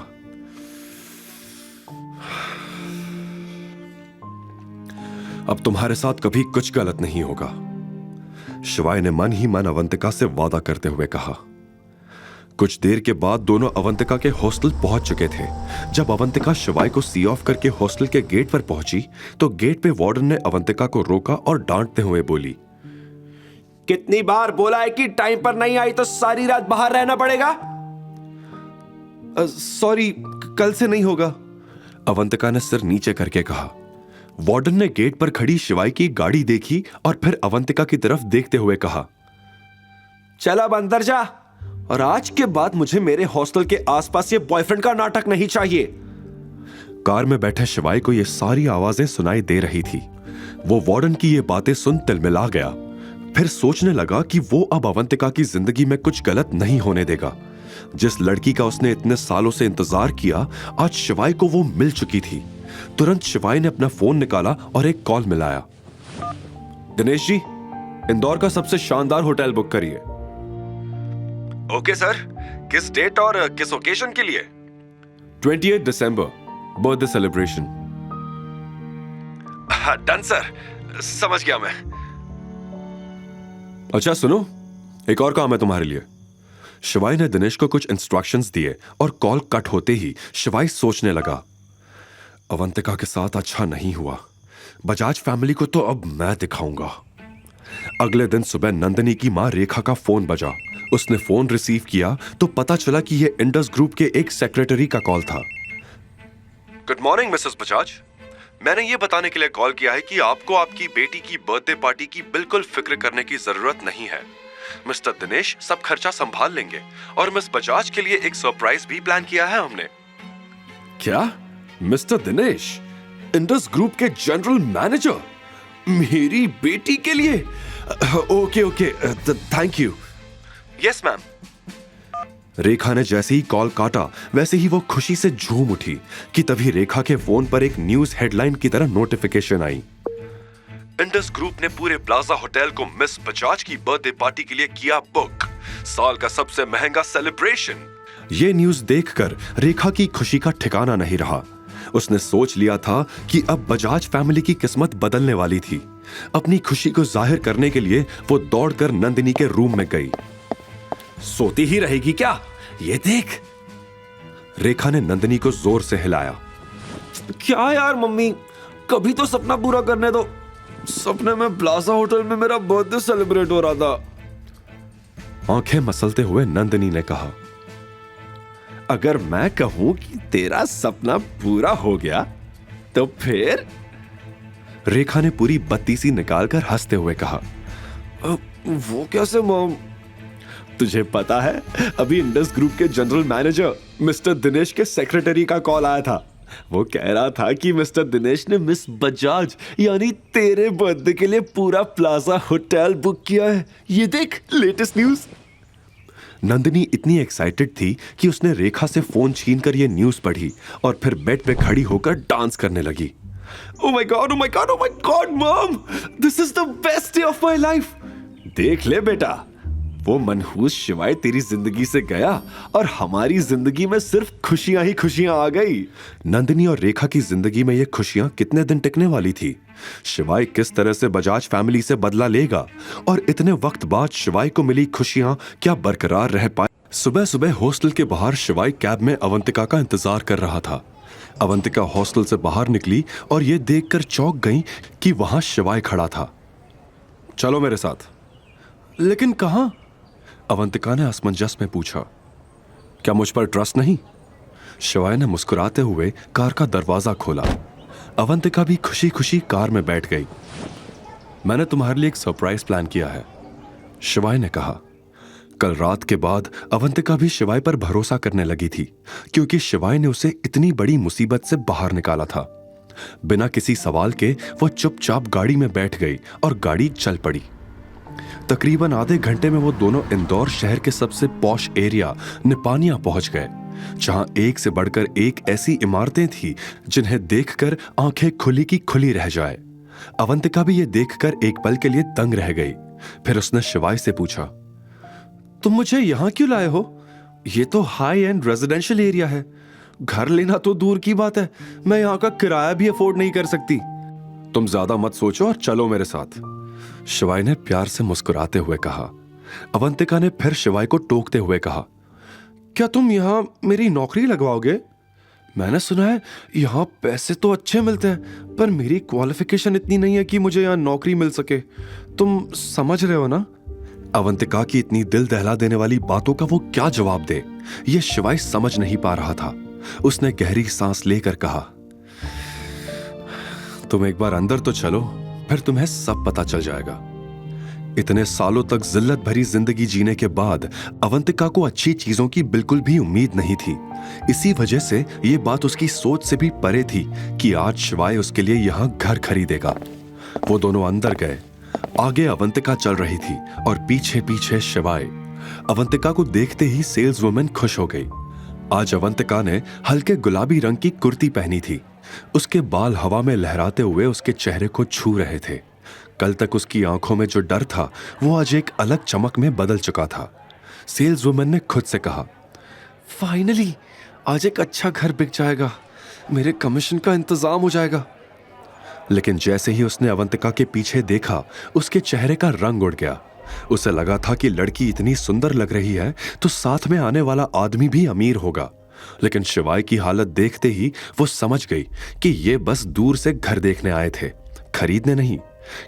अब तुम्हारे साथ कभी कुछ गलत नहीं होगा। शिवाय ने मन ही मन अवंतिका से वादा करते हुए कहा। कुछ देर के बाद दोनों अवंतिका के हॉस्टल पहुंच चुके थे। जब अवंतिका शिवाय को सी ऑफ करके हॉस्टल के गेट पर पहुंची तो गेट पे वार्डन ने अवंतिका को रोका और डांटते हुए बोली, कितनी बार बोला है कि टाइम पर नहीं आई तो सारी रात बाहर रहना पड़ेगा। सॉरी, कल से नहीं होगा, अवंतिका ने सिर नीचे करके कहा। वार्डन ने गेट पर खड़ी शिवाय की गाड़ी देखी और फिर अवंतिका की तरफ देखते हुए कहा, चल अब अंदर जा, और आज के बाद मुझे मेरे हॉस्टल के आसपास ये बॉयफ्रेंड का नाटक नहीं चाहिए। कार में बैठे शिवाय को ये सारी आवाजें सुनाई दे रही थी। वो वार्डन की ये बातें सुन तिलमिला गया। फिर सोचने लगा कि वो अब अवंतिका की जिंदगी में कुछ गलत नहीं होने देगा। जिस लड़की का उसने इतने सालों से इंतजार किया, आज शिवाय को वो मिल चुकी थी। तुरंत शिवाय ने अपना फोन निकाला और एक कॉल मिलाया। दिनेश जी, इंदौर का सबसे शानदार होटल बुक करिए। ओके सर, किस डेट और किस ओकेजन के लिए? 28 दिसंबर, बर्थडे सेलिब्रेशन। डन सर, समझ गया मैं। अच्छा सुनो, एक और काम है तुम्हारे लिए। शिवाय ने दिनेश को कुछ इंस्ट्रक्शंस दिए और कॉल कट होते ही शिवाय सोचने लगा, अवंतिका के साथ अच्छा नहीं हुआ। बजाज फैमिली को तो अब मैं दिखाऊंगा। अगले दिन सुबह नंदिनी की मां रेखा का फोन बजा। उसने फोन रिसीव किया तो पता चला कि यह इंडस ग्रुप के एक सेक्रेटरी का कॉल था। गुड मॉर्निंग मिसेस बजाज, मैंने ये बताने के लिए कॉल किया है कि आपको आपकी बेटी की बर्थडे पार्टी की बिल्कुल फिक्र करने की जरूरत नहीं है। मिस्टर दिनेश सब खर्चा संभाल लेंगे और मिस बजाज के लिए एक सरप्राइज भी प्लान किया है हमने। क्या? मिस्टर दिनेश, इंडस ग्रुप के जनरल मैनेजर, मेरी बेटी के लिए? Okay okay, thank you. Yes ma'am. Rekha ने जैसे ही कॉल काटा वैसे ही वो खुशी से झूम उठी कि तभी रेखा के फोन पर एक न्यूज हेडलाइन की तरह नोटिफिकेशन आई। इंडस ग्रुप ने पूरे प्लाजा होटल को मिस बजाज की बर्थडे पार्टी के लिए किया बुक। साल का सबसे महंगा सेलिब्रेशन। ये न्यूज देखकर रेखा की खुशी का ठिकाना नहीं रहा। उसने सोच लिया था कि अब बजाज फैमिली की किस्मत बदलने वाली थी। अपनी खुशी को जाहिर करने के लिए वो दौड़कर नंदिनी के रूम में गई। सोती ही रहेगी क्या? ये देख। रेखा ने नंदिनी को जोर से हिलाया। क्या यार मम्मी, कभी तो सपना पूरा करने दो। सपने में प्लाजा होटल में मेरा बर्थडे सेलिब्रेट हो रहा था। आंखें मसलते हुए नंदिनी ने कहा, अगर मैं कहूं कि तेरा सपना पूरा हो गया तो फिर? रेखा ने पूरी बत्तीसी निकालकर हंसते हुए कहा, वो कैसे मॉम? तुझे पता है, अभी इंडस ग्रुप के जनरल मैनेजर मिस्टर दिनेश के सेक्रेटरी का कॉल आया था। वो कह रहा था कि मिस्टर दिनेश ने मिस बजाज यानी तेरे बर्थडे के लिए पूरा प्लाजा होटल बुक किया है। ये देख, लेटेस्ट न्यूज। नंदिनी इतनी एक्साइटेड थी कि उसने रेखा से फोन छीनकर यह न्यूज पढ़ी और फिर बेड पे खड़ी होकर डांस करने लगी। Oh my God, oh my God, oh my God, Mom! This is the best day of my life! देख ले बेटा, वो मनहूस शिवाय तेरी जिंदगी से गया और हमारी जिंदगी में सिर्फ खुशियां ही खुशियां आ गई। नंदिनी और रेखा की जिंदगी में ये खुशियां कितने दिन टिकने वाली थी? शिवाय किस तरह से बजाज फैमिली से बदला लेगा और इतने वक्त बाद शिवाय को मिली खुशियां क्या बरकरार रह पाए? सुबह सुबह हॉस्टल के बाहर शिवाय कैब में अवंतिका का इंतजार कर रहा था। अवंतिका हॉस्टल से बाहर निकली और ये देखकर चौंक गई कि वहां शिवाय खड़ा था। चलो मेरे साथ। लेकिन कहां? अवंतिका ने असमंजस में पूछा। क्या मुझ पर ट्रस्ट नहीं? शिवाय ने मुस्कुराते हुए कार का दरवाजा खोला। अवंतिका भी खुशी खुशी कार में बैठ गई। मैंने तुम्हारे लिए एक सरप्राइज प्लान किया है, शिवाय ने कहा। कल रात के बाद अवंतिका भी शिवाय पर भरोसा करने लगी थी, क्योंकि शिवाय ने उसे इतनी बड़ी मुसीबत से बाहर निकाला था। बिना किसी सवाल के वो चुपचाप गाड़ी में बैठ गई और गाड़ी चल पड़ी। तकरीबन आधे घंटे में वो दोनों इंदौर शहर के सबसे पॉश एरिया निपानिया पहुंच गए, जहां एक से बढ़कर एक ऐसी इमारतें थी जिन्हें देखकर आंखें खुली की खुली रह जाए। अवंतिका भी ये देखकर एक पल के लिए दंग रह गई। फिर उसने शिवाय से पूछा, तुम मुझे यहां क्यों लाए हो? ये तो हाई एंड रेजिडेंशियल एरिया है। घर लेना तो दूर की बात है, मैं यहां का किराया भी अफोर्ड नहीं कर सकती। तुम ज्यादा मत सोचो और चलो मेरे साथ, शिवाय ने प्यार से मुस्कुराते हुए कहा। अवंतिका ने फिर शिवाय को टोकते हुए कहा, क्या तुम यहां मेरी नौकरी लगवाओगे? मैंने सुना है यहां पैसे तो अच्छे मिलते हैं, पर मेरी क्वालिफिकेशन इतनी नहीं है कि मुझे यहां नौकरी मिल सके। तुम समझ रहे हो ना? अवंतिका की इतनी दिल दहला देने वाली बातों का वो क्या जवाब दे, ये शिवाय समझ नहीं पा रहा था। उसने गहरी सांस लेकर कहा, तुम एक बार अंदर तो चलो, फिर तुम्हें सब पता चल जाएगा। इतने सालों तक जिल्लत भरी जिंदगी जीने के बाद अवंतिका को अच्छी चीजों की बिल्कुल भी उम्मीद नहीं थी। इसी वजह से ये बात उसकी सोच से भी परे थी कि आज शिवाय उसके लिए यहां घर खरीदेगा। वो दोनों अंदर गए। आगे अवंतिका चल रही थी और पीछे पीछे शिवाय। अवंतिका को देखते ही सेल्स वुमेन खुश हो गई। आज अवंतिका ने हल्के गुलाबी रंग की कुर्ती पहनी थी। उसके बाल हवा में लहराते हुए उसके चेहरे को छू रहे थे। कल तक उसकी आंखों में जो डर था वो आज एक अलग चमक में बदल चुका था। सेल्स वुमेन ने खुद से कहा, फाइनली आज एक अच्छा घर बिक जाएगा, मेरे कमीशन का इंतजाम हो जाएगा। लेकिन जैसे ही उसने अवंतिका के पीछे देखा, उसके चेहरे का रंग उड़ गया। उसे लगा था कि लड़की इतनी सुंदर लग रही है तो साथ में आने वाला आदमी भी अमीर होगा। लेकिन शिवाय की हालत देखते ही वो समझ गई कि ये बस दूर से घर देखने आए थे, खरीदने नहीं,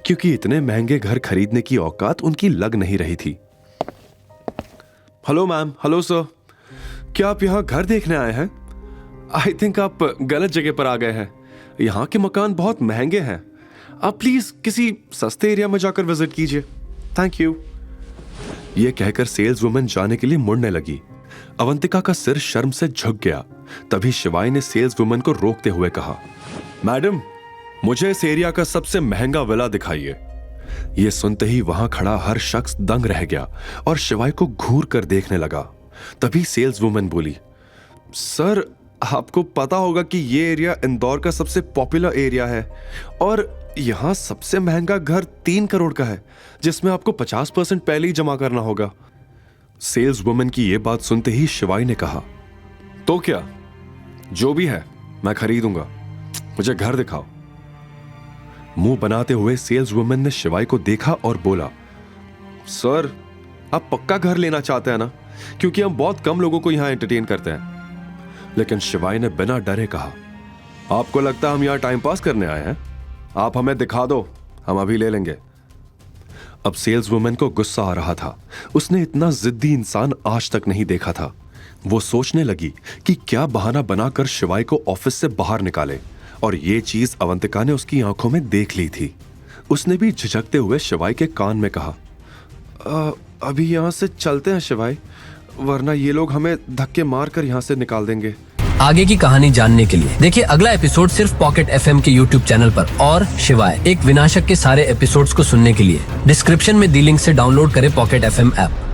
क्योंकि इतने महंगे घर खरीदने की औकात उनकी लग नहीं रही थी। Hello ma'am. Hello sir. क्या आप यहाँ घर देखने आए हैं? आई थिंक आप गलत जगह पर आ गए हैं। यहाँ के मकान बहुत महंगे हैं। आप प्लीज किसी सस्ते एरिया में जाकर विजिट कीजिए। Thank you. ये कहकर सेल्स वुमन जाने के लिए मुड़ने लगी। अवंतिका का सिर शर्म से झुक गया। तभी शिवाय ने सेल्स वुमन को रोकते हुए कहा, मैडम, मुझे इस एरिया का सबसे महंगा विला दिखाइए। यह सुनते ही वहां खड़ा हर शख्स दंग रह गया और शिवाय को घूर कर देखने लगा। तभी सेल्स वुमन बोली, सर, आपको पता होगा कि ये एरिया इंदौर का सबसे पॉपुलर एरिया है और यहाँ सबसे महंगा घर 3 करोड़ का है, जिसमें आपको 50% पहले ही जमा करना होगा। सेल्स वुमन की यह बात सुनते ही शिवाय ने कहा, तो क्या, जो भी है मैं खरीदूंगा, मुझे घर दिखाओ। मुंह बनाते हुए सेल्स वुमन ने शिवाय को देखा और बोला, सर, आप पक्का घर लेना चाहते हैं ना? क्योंकि हम बहुत कम लोगों को यहां एंटरटेन करते हैं। लेकिन शिवाय ने बिना डरे कहा, आपको लगता है हम यहां टाइम पास करने आए हैं? आप हमें दिखा दो, हम अभी ले लेंगे। अब सेल्स वुमन को गुस्सा आ रहा था। उसने इतना जिद्दी इंसान आज तक नहीं देखा था। वो सोचने लगी कि क्या बहाना बनाकर शिवाय को ऑफिस से बाहर निकाले, और ये चीज अवंतिका ने उसकी आंखों में देख ली थी। उसने भी झिझकते हुए शिवाय के कान में कहा, अभी यहां से चलते हैं शिवाय, वरना ये लोग हमें धक्के मार कर यहाँ से निकाल देंगे। आगे की कहानी जानने के लिए देखिए अगला एपिसोड सिर्फ पॉकेट FM के YouTube चैनल पर। और शिवाय एक विनाशक के सारे एपिसोड्स को सुनने के लिए डिस्क्रिप्शन में दी लिंक से डाउनलोड करें पॉकेट FM ऐप।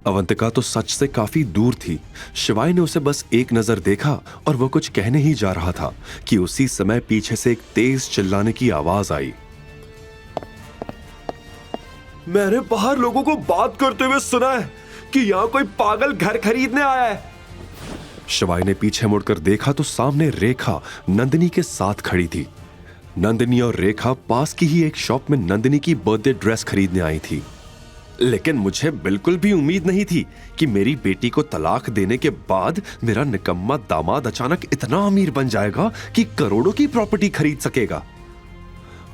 अवंतिका तो सच से काफी दूर थी। शिवाय ने उसे बस एक नजर देखा और वो कुछ कहने ही जा रहा था कि उसी समय पीछे से एक तेज चिल्लाने की आवाज आई। मैंने बाहर लोगों को बात करते हुए सुना है कि यहाँ कोई पागल घर खरीदने आया है। शिवाय ने पीछे मुड़कर देखा तो सामने रेखा नंदिनी के साथ खड़ी थी। नंदिनी और रेखा पास की ही एक शॉप में नंदिनी की बर्थडे ड्रेस खरीदने आई थी। लेकिन मुझे बिल्कुल भी उम्मीद नहीं थी कि मेरी बेटी को तलाक देने के बाद मेरा निकम्मा दामाद अचानक इतना अमीर बन जाएगा कि करोड़ों की प्रॉपर्टी खरीद सकेगा।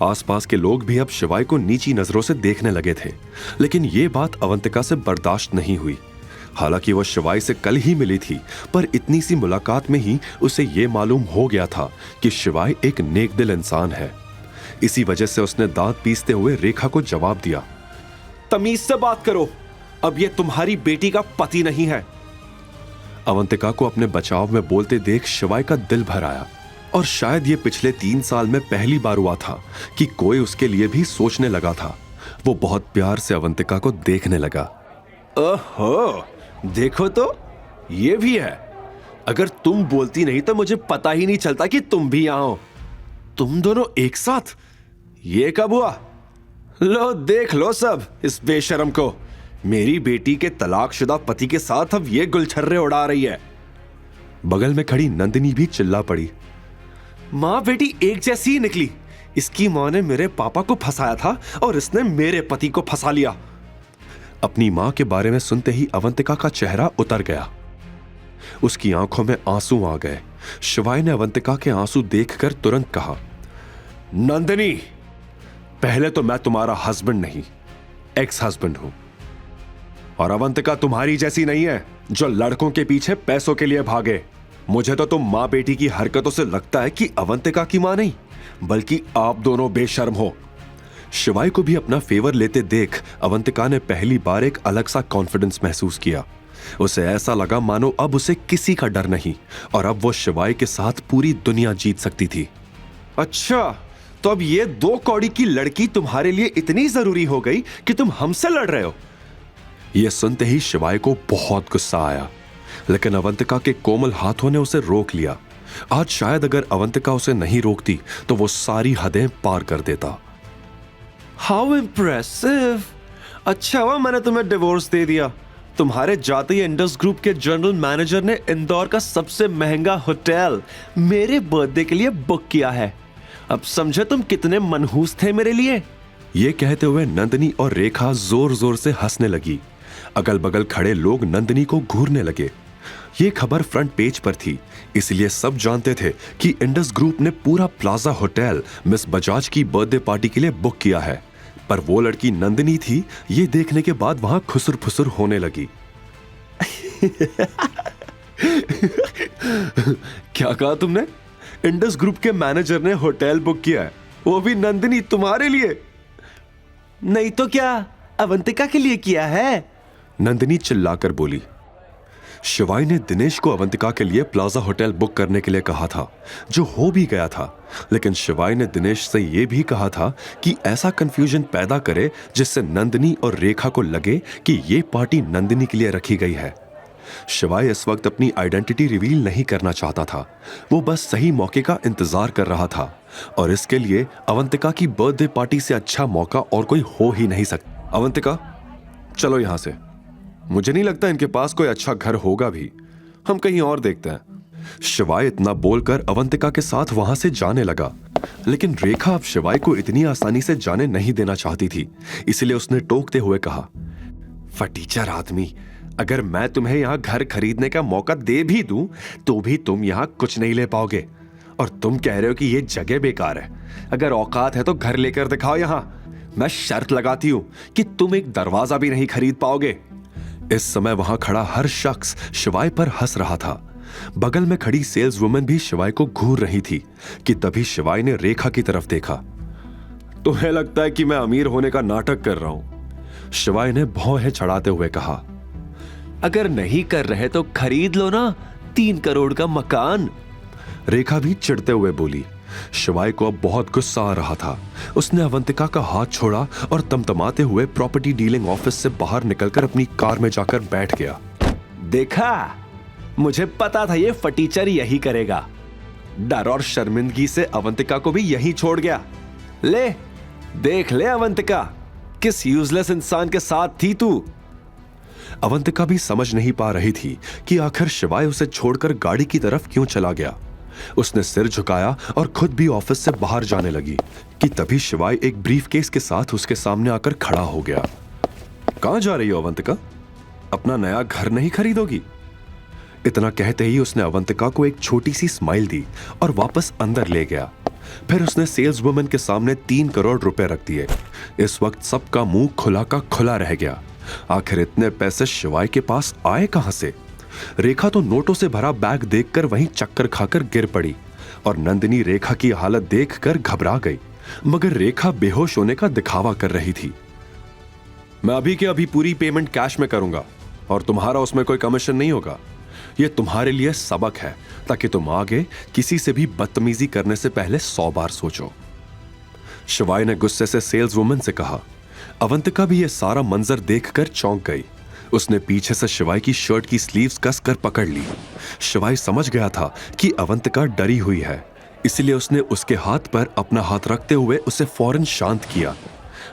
आसपास के लोग भी अब शिवाय को नीची नजरों से देखने लगे थे। लेकिन यह बात अवंतिका से बर्दाश्त नहीं हुई। हालांकि वह शिवाय से कल ही मिली थी, पर इतनी सी मुलाकात में ही उसे यह मालूम हो गया था कि शिवाय एक नेकदिल इंसान है। इसी वजह से उसने दांत पीसते हुए रेखा को जवाब दिया, तमीज से बात करो, अब ये तुम्हारी बेटी का पति नहीं है। अवंतिका को अपने बचाव में बोलते देख शिवाय का दिल भर आया, और शायद ये पिछले 3 साल में पहली बार हुआ था कि कोई उसके लिए भी सोचने लगा था। वो बहुत प्यार से अवंतिका को देखने लगा। ओहो, देखो तो ये भी है। अगर तुम बोलती नहीं तो मुझे पता ही नहीं चलता कि तुम भी यहां हो। तुम दोनों एक साथ, ये कब हुआ? लो देख लो सब इस बेशरम को। मेरी बेटी के तलाकशुदा पति के साथ अब ये गुलछर्रे उड़ा रही है। बगल में खड़ी नंदिनी भी चिल्ला पड़ी, माँ बेटी एक जैसी ही निकली। इसकी माँ ने मेरे पापा को फंसाया था और इसने मेरे पति को फंसा लिया। अपनी मां के बारे में सुनते ही अवंतिका का चेहरा उतर गया। उसकी आंखों में आंसू आ गए। शिवाय ने अवंतिका के आंसू देखकर तुरंत कहा, नंदिनी, पहले तो मैं तुम्हारा हस्बैंड नहीं, एक्स हस्बैंड हूं। और अवंतिका तुम्हारी जैसी नहीं है जो लड़कों के पीछे पैसों के लिए भागे। मुझे तो तुम मां बेटी की हरकतों से लगता है कि अवंतिका की मां नहीं, बल्कि आप दोनों बेशर्म हो। शिवाय को भी अपना फेवर लेते देख अवंतिका ने पहली बार एक अलग सा कॉन्फिडेंस महसूस किया। उसे ऐसा लगा मानो अब उसे किसी का डर नहीं, और अब वो शिवाय के साथ पूरी दुनिया जीत सकती थी। अच्छा, तो अब ये 2 कौड़ी की लड़की तुम्हारे लिए इतनी जरूरी हो गई कि तुम हमसे लड़ रहे हो? यह सुनते ही शिवाय को बहुत गुस्सा आया, लेकिन अवंतिका के कोमल हाथों ने उसे रोक लिया। आज शायद अगर अवंतिका उसे नहीं रोकती तो वो सारी हदें पार कर देता। How impressive! अच्छा हुआ मैंने तुम्हें डिवोर्स दे दिया। तुम्हारे जाते ही इंडस ग्रुप के जनरल मैनेजर ने इंदौर का सबसे महंगा होटल मेरे बर्थडे के लिए बुक किया है। अब समझे तुम कितने मनहूस थे मेरे लिए। ये कहते हुए नंदिनी और रेखा जोर जोर से हंसने लगी। अगल बगल खड़े लोग नंदिनी को घूरने लगे। ये खबर फ्रंट पेज पर थी, इसलिए सब जानते थे कि इंडस ग्रुप ने पूरा प्लाजा होटल मिस बजाज की बर्थडे पार्टी के लिए बुक किया है। पर वो लड़की नंदिनी थी, ये देखने के बाद वहां खुसुर फुसुर होने लगी। क्या कहा तुमने? इंडस ग्रुप के मैनेजर ने होटल बुक किया है, वो भी नंदिनी तुम्हारे लिए? नहीं तो क्या, अवंतिका के लिए किया है। नंदिनी चिल्लाकर बोली। शिवाय ने दिनेश को अवंतिका के लिए प्लाजा होटल बुक करने के लिए कहा था, जो हो भी गया था। लेकिन शिवाय ने दिनेश से यह भी कहा था कि ऐसा कंफ्यूजन पैदा करे जिससे नंदिनी और रेखा को लगे कि यह पार्टी नंदिनी के लिए रखी गई है। शिवाय इस वक्त अपनी आइडेंटिटी रिवील नहीं करना चाहता था, वो बस सही मौके का इंतजार कर रहा था। और इसके लिए अवंतिका की बर्थडे पार्टी से अच्छा मौका और कोई हो ही नहीं सकता। अवंतिका, चलो यहां से। मुझे नहीं लगता इनके पास कोई अच्छा घर होगा भी, हम कहीं और देखते हैं। शिवाय इतना बोलकर अवंतिका के साथ वहां से जाने लगा। लेकिन रेखा अब शिवाय को इतनी आसानी से जाने नहीं देना चाहती थी, इसलिए उसने टोकते हुए कहा, फटीचर आदमी, अगर मैं तुम्हें यहां घर खरीदने का मौका दे भी दूं तो भी तुम यहां कुछ नहीं ले पाओगे। और तुम कह रहे हो कि ये जगह बेकार है। अगर औकात है तो घर लेकर दिखाओ यहां। मैं शर्त लगाती हूं कि तुम एक दरवाजा भी नहीं खरीद पाओगे। इस समय वहां खड़ा हर शख्स शिवाय पर हंस रहा था। बगल में खड़ी सेल्स वुमन भी शिवाय को घूर रही थी कि तभी शिवाय ने रेखा की तरफ देखा। तुम्हें लगता है कि मैं अमीर होने का नाटक कर रहा हूं? शिवाय ने भौहें चढ़ाते हुए कहा। अगर नहीं कर रहे तो खरीद लो ना 3 करोड़ का मकान। रेखा भी चिढ़ते हुए बोली। शिवाय को अब बहुत गुस्सा आ रहा था। उसने अवंतिका का हाथ छोड़ा और तमतमाते हुए प्रॉपर्टी डीलिंग ऑफिस से बाहर निकलकर अपनी कार में जाकर बैठ गया। देखा, मुझे पता था ये फटीचर यही करेगा। डर और शर्मिंदगी से अवंतिका को भी यही छोड़ गया। ले देख ले अवंतिका, किस यूजलेस इंसान के साथ थी तू। अवंतिका भी समझ नहीं पा रही थी कि आखिर शिवाय उसे छोड़कर गाड़ी की तरफ क्यों चला गया। उसने सिर झुकाया और खुद भी ऑफिस से बाहर जाने लगी कि तभी शिवाय एक ब्रीफकेस के साथ उसके सामने आकर खड़ा हो गया। कहां जा रही हो अवंतिका? अपना नया घर नहीं खरीदोगी? इतना कहते ही उसने अवंतिका को एक छोटी सी स्माइल दी और वापस अंदर ले गया। फिर उसने सेल्स वुमन के सामने 3 करोड़ रुपए रख दिए। इस वक्त सबका मुंह खुला का खुला रह गया। आखिर इतने पैसे शिवाय के पास आए कहां से? रेखा तो नोटों से भरा बैग देखकर वहीं चक्कर खाकर गिर पड़ी और नंदिनी रेखा की हालत देखकर घबरा गई, मगर रेखा बेहोश होने का दिखावा कर रही थी। मैं अभी के अभी पूरी पेमेंट कैश में करूंगा और तुम्हारा उसमें कोई कमीशन नहीं होगा। यह तुम्हारे लिए सबक है, ताकि तुम आगे किसी से भी बदतमीजी करने से पहले 100 बार सोचो। शिवाय ने गुस्से से सेल्स वुमन से कहा। अवंतिका भी यह सारा मंजर देखकर चौंक गई। उसने पीछे से शिवाय की शर्ट की स्लीव्स कसकर पकड़ ली। शिवाय समझ गया था कि अवंतिका डरी हुई है, इसलिए उसने उसके हाथ पर अपना हाथ रखते हुए उसे फौरन शांत किया।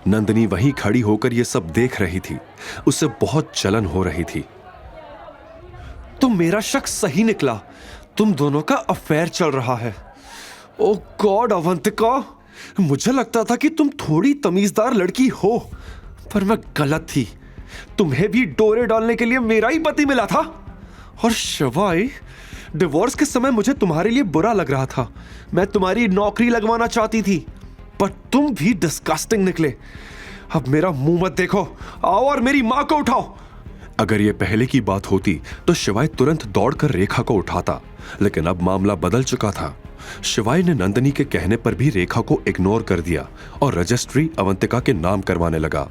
नंदिनी वहीं खड़ी होकर यह सब देख रही थी। उसे बहुत जलन हो रही थी। तुम मेरा शक सही निकला, तुम दोनों का अफेयर चल रहा है। ओ गॉड अवंतिका, मुझे लगता था कि तुम थोड़ी तमीजदार लड़की हो, पर मैं गलत थी। तुम्हें भी डोरे डालने के लिए मेरा ही पति मिला था। और शिवाय, डिवोर्स के समय मुझे तुम्हारे लिए बुरा लग रहा था। मैं तुम्हारी नौकरी लगवाना चाहती थी, पर तुम भी डिस्गस्टिंग निकले। अब मेरा मुंह मत देखो, आओ और मेरी मां को उठाओ। अगर यह पहले की बात होती तो शिवाय तुरंत दौड़कर रेखा को उठाता, लेकिन अब मामला बदल चुका था। शिवाय ने नंदिनी के कहने पर भी रेखा को इग्नोर कर दिया और रजिस्ट्री अवंतिका के नाम करवाने लगा।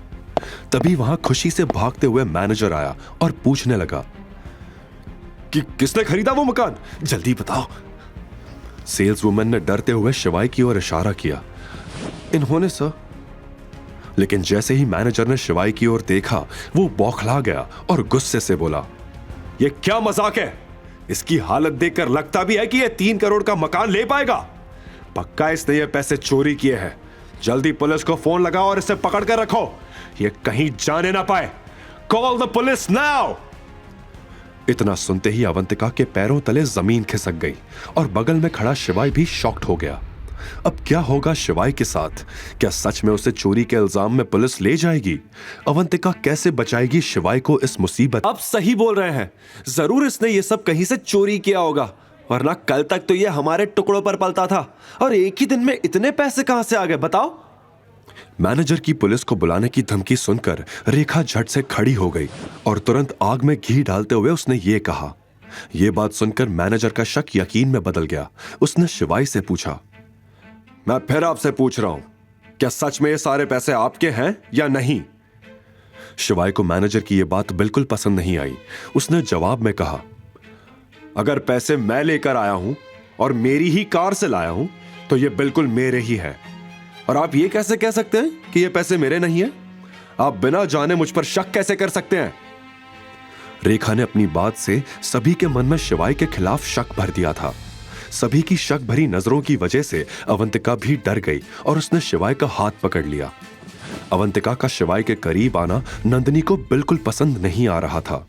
तभी वहां खुशी से भागते हुए मैनेजर आया और पूछने लगा कि किसने खरीदा वो मकान, जल्दी बताओ। सेल्स वुमन ने डरते हुए शिवाय की ओर इशारा किया। इन्होंने सर। लेकिन जैसे ही मैनेजर ने शिवाय की ओर देखा, वो बौखला गया और गुस्से से बोला, ये क्या मजाक है? इसकी हालत देखकर लगता भी है कि ये 3 करोड़ का मकान ले पाएगा। पक्का इसने ये पैसे चोरी किए हैं। जल्दी पुलिस को फोन लगाओ और इसे पकड़ कर रखो, ये कहीं जाने ना पाए। Call the police now. इतना सुनते ही अवंतिका के पैरों तले जमीन खिसक गई और बगल में खड़ा शिवाय भी शॉक्ड हो गया। अब क्या होगा शिवाय के साथ? क्या सच में उसे चोरी के इल्जाम में पुलिस ले जाएगी? अवंतिका कैसे बचाएगी शिवाय को इस मुसीबत? आप सही बोल रहे हैं, जरूर इसने ये सब कहीं से चोरी किया होगा, वरना कल तक तो ये हमारे टुकड़ों पर पलता था, और एक ही दिन में इतने पैसे कहां से आ गए बताओ? मैनेजर की पुलिस को बुलाने की धमकी सुनकर रेखा झट से खड़ी हो गई और तुरंत आग में घी डालते हुए उसने ये कहा। यह बात सुनकर मैनेजर का शक यकीन में बदल गया। उसने शिवाय से पूछा, मैं फिर आपसे पूछ रहा हूं, क्या सच में ये सारे पैसे आपके हैं या नहीं? शिवाय को मैनेजर की यह बात बिल्कुल पसंद नहीं आई। उसने जवाब में कहा, अगर पैसे मैं लेकर आया हूं और मेरी ही कार से लाया हूं तो ये बिल्कुल मेरे ही है। और आप ये कैसे कह सकते हैं कि ये पैसे मेरे नहीं है? आप बिना जाने मुझ पर शक कैसे कर सकते हैं? रेखा ने अपनी बात से सभी के मन में शिवाय के खिलाफ शक भर दिया था। सभी की शक भरी नजरों की वजह से अवंतिका भी डर गई और उसने शिवाय का हाथ पकड़ लिया। अवंतिका का शिवाय के करीब आना नंदिनी को बिल्कुल पसंद नहीं आ रहा था।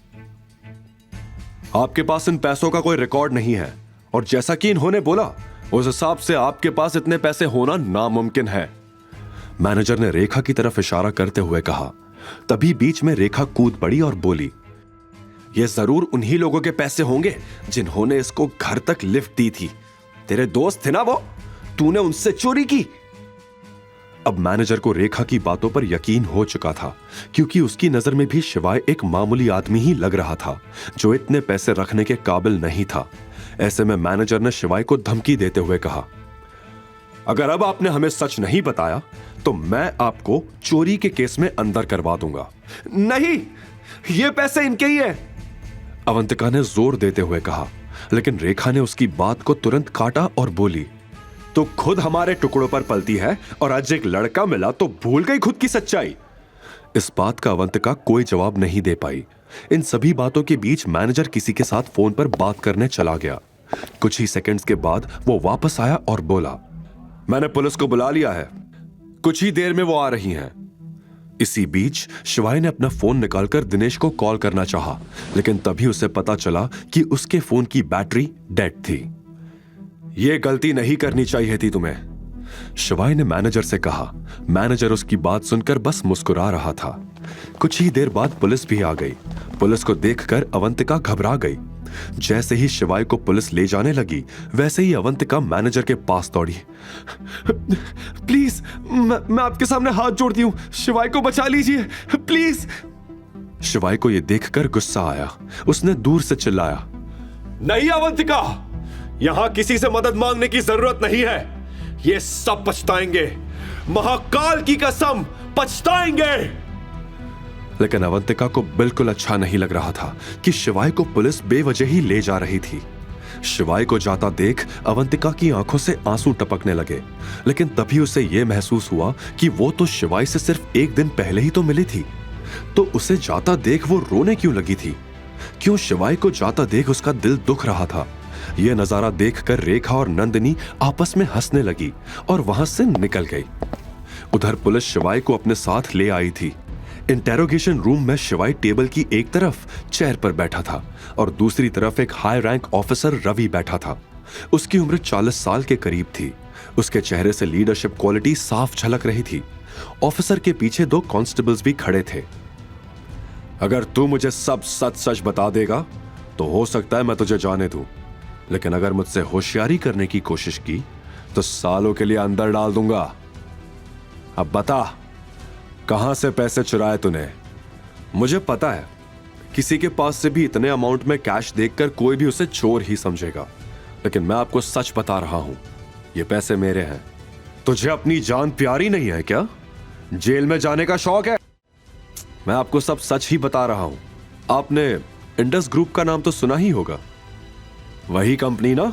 आपके पास इन पैसों का कोई रिकॉर्ड नहीं है, और जैसा कि इन्होंने बोला उस हिसाब से आपके पास इतने पैसे होना नामुमकिन है। मैनेजर ने रेखा की तरफ इशारा करते हुए कहा। तभी बीच में रेखा कूद पड़ी और बोली, ये जरूर उन्हीं लोगों के पैसे होंगे जिन्होंने इसको घर तक लिफ्ट दी थी। तेरे दोस्त थे ना वो, तूने उनसे चोरी की। अब मैनेजर को रेखा की बातों पर यकीन हो चुका था, क्योंकि उसकी नजर में भी शिवाय एक मामूली आदमी ही लग रहा था जो इतने पैसे रखने के काबिल नहीं था। ऐसे में मैनेजर ने शिवाय को धमकी देते हुए कहा, अगर अब आपने हमें सच नहीं बताया तो मैं आपको चोरी के केस में अंदर करवा दूंगा। नहीं, ये पैसे इनके ही हैं। अवंतिका ने जोर देते हुए कहा, लेकिन रेखा ने उसकी बात को तुरंत काटा और बोली, तो खुद हमारे टुकड़ों पर पलती है और आज एक लड़का मिला तो भूल गई खुद की सच्चाई। इस बात का अवंतिका कोई जवाब नहीं दे पाई। इन सभी बातों के बीच मैनेजर किसी के साथ फोन पर बात करने चला गया। कुछ ही सेकंड्स के बाद वो वापस आया और बोला, मैंने पुलिस को बुला लिया है, कुछ ही देर में वो आ रही हैं। इसी बीच शिवाय ने अपना फोन निकालकर दिनेश को कॉल करना चाहा, लेकिन तभी उसे पता चला कि उसके फोन की बैटरी डेड थी। यह गलती नहीं करनी चाहिए थी तुम्हें, शिवाय ने मैनेजर से कहा। मैनेजर उसकी बात सुनकर बस मुस्कुरा रहा था। कुछ ही देर बाद पुलिस भी आ गई। पुलिस को देखकर अवंतिका घबरा गई। जैसे ही शिवाय को पुलिस ले जाने लगी, वैसे ही अवंतिका मैनेजर के पास दौड़ी। प्लीज, मैं आपके सामने हाथ जोड़ती हूं, शिवाय को बचा लीजिए प्लीज। शिवाय को यह देखकर गुस्सा आया। उसने दूर से चिल्लाया, नहीं अवंतिका, यहां किसी से मदद मांगने की जरूरत नहीं है। ये सब पछताएंगे, महाकाल की कसम पछताएंगे। लेकिन अवंतिका को बिल्कुल अच्छा नहीं लग रहा था कि शिवाय को पुलिस बेवजह ही ले जा रही थी। शिवाय को जाता देख अवंतिका की आंखों से आंसू टपकने लगे, लेकिन तभी उसे यह महसूस हुआ कि वो तो शिवाय से सिर्फ एक दिन पहले ही तो मिली थी, तो उसे जाता देख वो रोने क्यों लगी थी? क्यों शिवाय को जाता देख उसका दिल दुख रहा था? यह नजारा देखकर रेखा और नंदिनी आपस में हंसने लगी और वहां से निकल गई। उधर पुलिस शिवाय को अपने साथ ले आई थी। इंटेरोगेशन रूम में शिवाय टेबल की एक तरफ चेयर पर बैठा था और दूसरी तरफ एक हाई रैंक ऑफिसर रवि बैठा था। उसकी उम्र 40 साल के करीब थी। उसके चेहरे से लीडरशिप क्वालिटी साफ झलक रही थी। ऑफिसर के पीछे 2 कांस्टेबल्स भी खड़े थे। अगर तू मुझे सब सच सच बता देगा तो हो सकता है मैं तुझे जाने दूं, लेकिन अगर मुझसे होशियारी करने की कोशिश की तो सालों के लिए अंदर डाल दूंगा। अब बता, कहां से पैसे चुराए तूने? मुझे पता है किसी के पास से भी इतने अमाउंट में कैश देखकर कोई भी उसे चोर ही समझेगा, लेकिन मैं आपको सच बता रहा हूं, ये पैसे मेरे हैं। तुझे अपनी जान प्यारी नहीं है क्या? जेल में जाने का शौक है? मैं आपको सब सच ही बता रहा हूं। आपने इंडस ग्रुप का नाम तो सुना ही होगा। वही कंपनी ना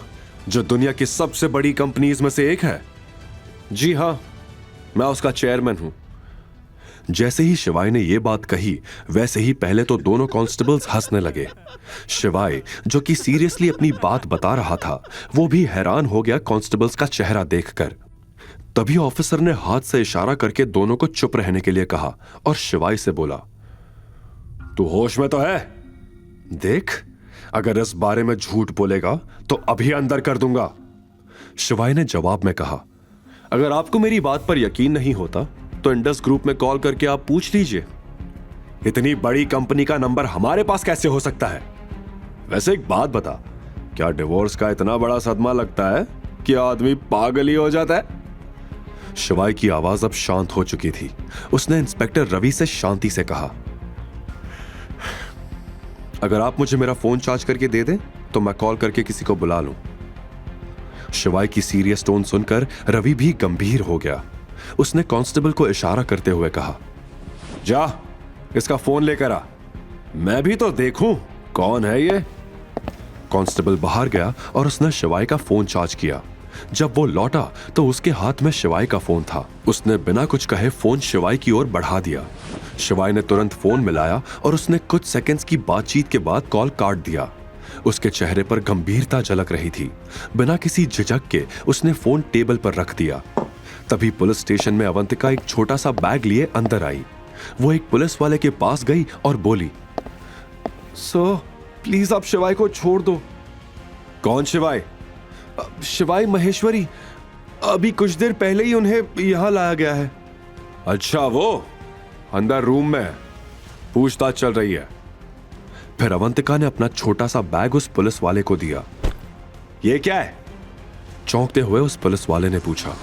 जो दुनिया की सबसे बड़ी कंपनीज में से एक है? जी हां, मैं उसका चेयरमैन हूं। जैसे ही शिवाय ने यह बात कही, वैसे ही पहले तो दोनों कांस्टेबल्स हंसने लगे। शिवाय, जो कि सीरियसली अपनी बात बता रहा था, वो भी हैरान हो गया कांस्टेबल्स का चेहरा देखकर। तभी ऑफिसर ने हाथ से इशारा करके दोनों को चुप रहने के लिए कहा और शिवाय से बोला, तू होश में तो है? देख, अगर इस बारे में झूठ बोलेगा तो अभी अंदर कर दूंगा। शिवाय ने जवाब में कहा, अगर आपको मेरी बात पर यकीन नहीं होता तो इंडस ग्रुप में कॉल करके आप पूछ लीजिए। इतनी बड़ी कंपनी का नंबर हमारे पास कैसे हो सकता है? वैसे एक बात बता, क्या डिवोर्स का इतना बड़ा सदमा लगता है कि आदमी पागल ही हो जाता है? शिवाय की आवाज अब शांत हो चुकी थी। उसने इंस्पेक्टर रवि से शांति से कहा, अगर आप मुझे मेरा फोन चार्ज करके दे दें तो मैं कॉल करके किसी को बुला लूं। शिवाय की सीरियस टोन सुनकर रवि भी गंभीर हो गया। उसने कांस्टेबल को इशारा करते हुए कहा, जा इसका फोन लेकर आ, मैं भी तो देखूं कौन है ये। कांस्टेबल बाहर गया और उसने शिवाय का फोन चार्ज किया। जब वो लौटा तो उसके हाथ में शिवाय का फोन था। उसने बिना कुछ कहे फोन शिवाय की ओर बढ़ा दिया। शिवाय ने तुरंत फोन मिलाया और उसने कुछ सेकंड्स की बातचीत के बाद कॉल काट दिया। उसके चेहरे पर गंभीरता झलक रही थी। बिना किसी झिझक के उसने फोन टेबल पर रख दिया। तभी पुलिस स्टेशन में अवंतिका एक छोटा सा बैग लिए अंदर आई। वो एक पुलिस वाले के पास गई और बोली, सर प्लीज आप शिवाय को छोड़ दो। कौन शिवाय? शिवाय महेश्वरी, अभी कुछ देर पहले ही उन्हें यहां लाया गया है। अच्छा, वो अंदर रूम में पूछताछ चल रही है। फिर अवंतिका ने अपना छोटा सा बैग उस पुलिस वाले को दिया। ये क्या है? चौंकते हुए उस पुलिस वाले ने पूछा।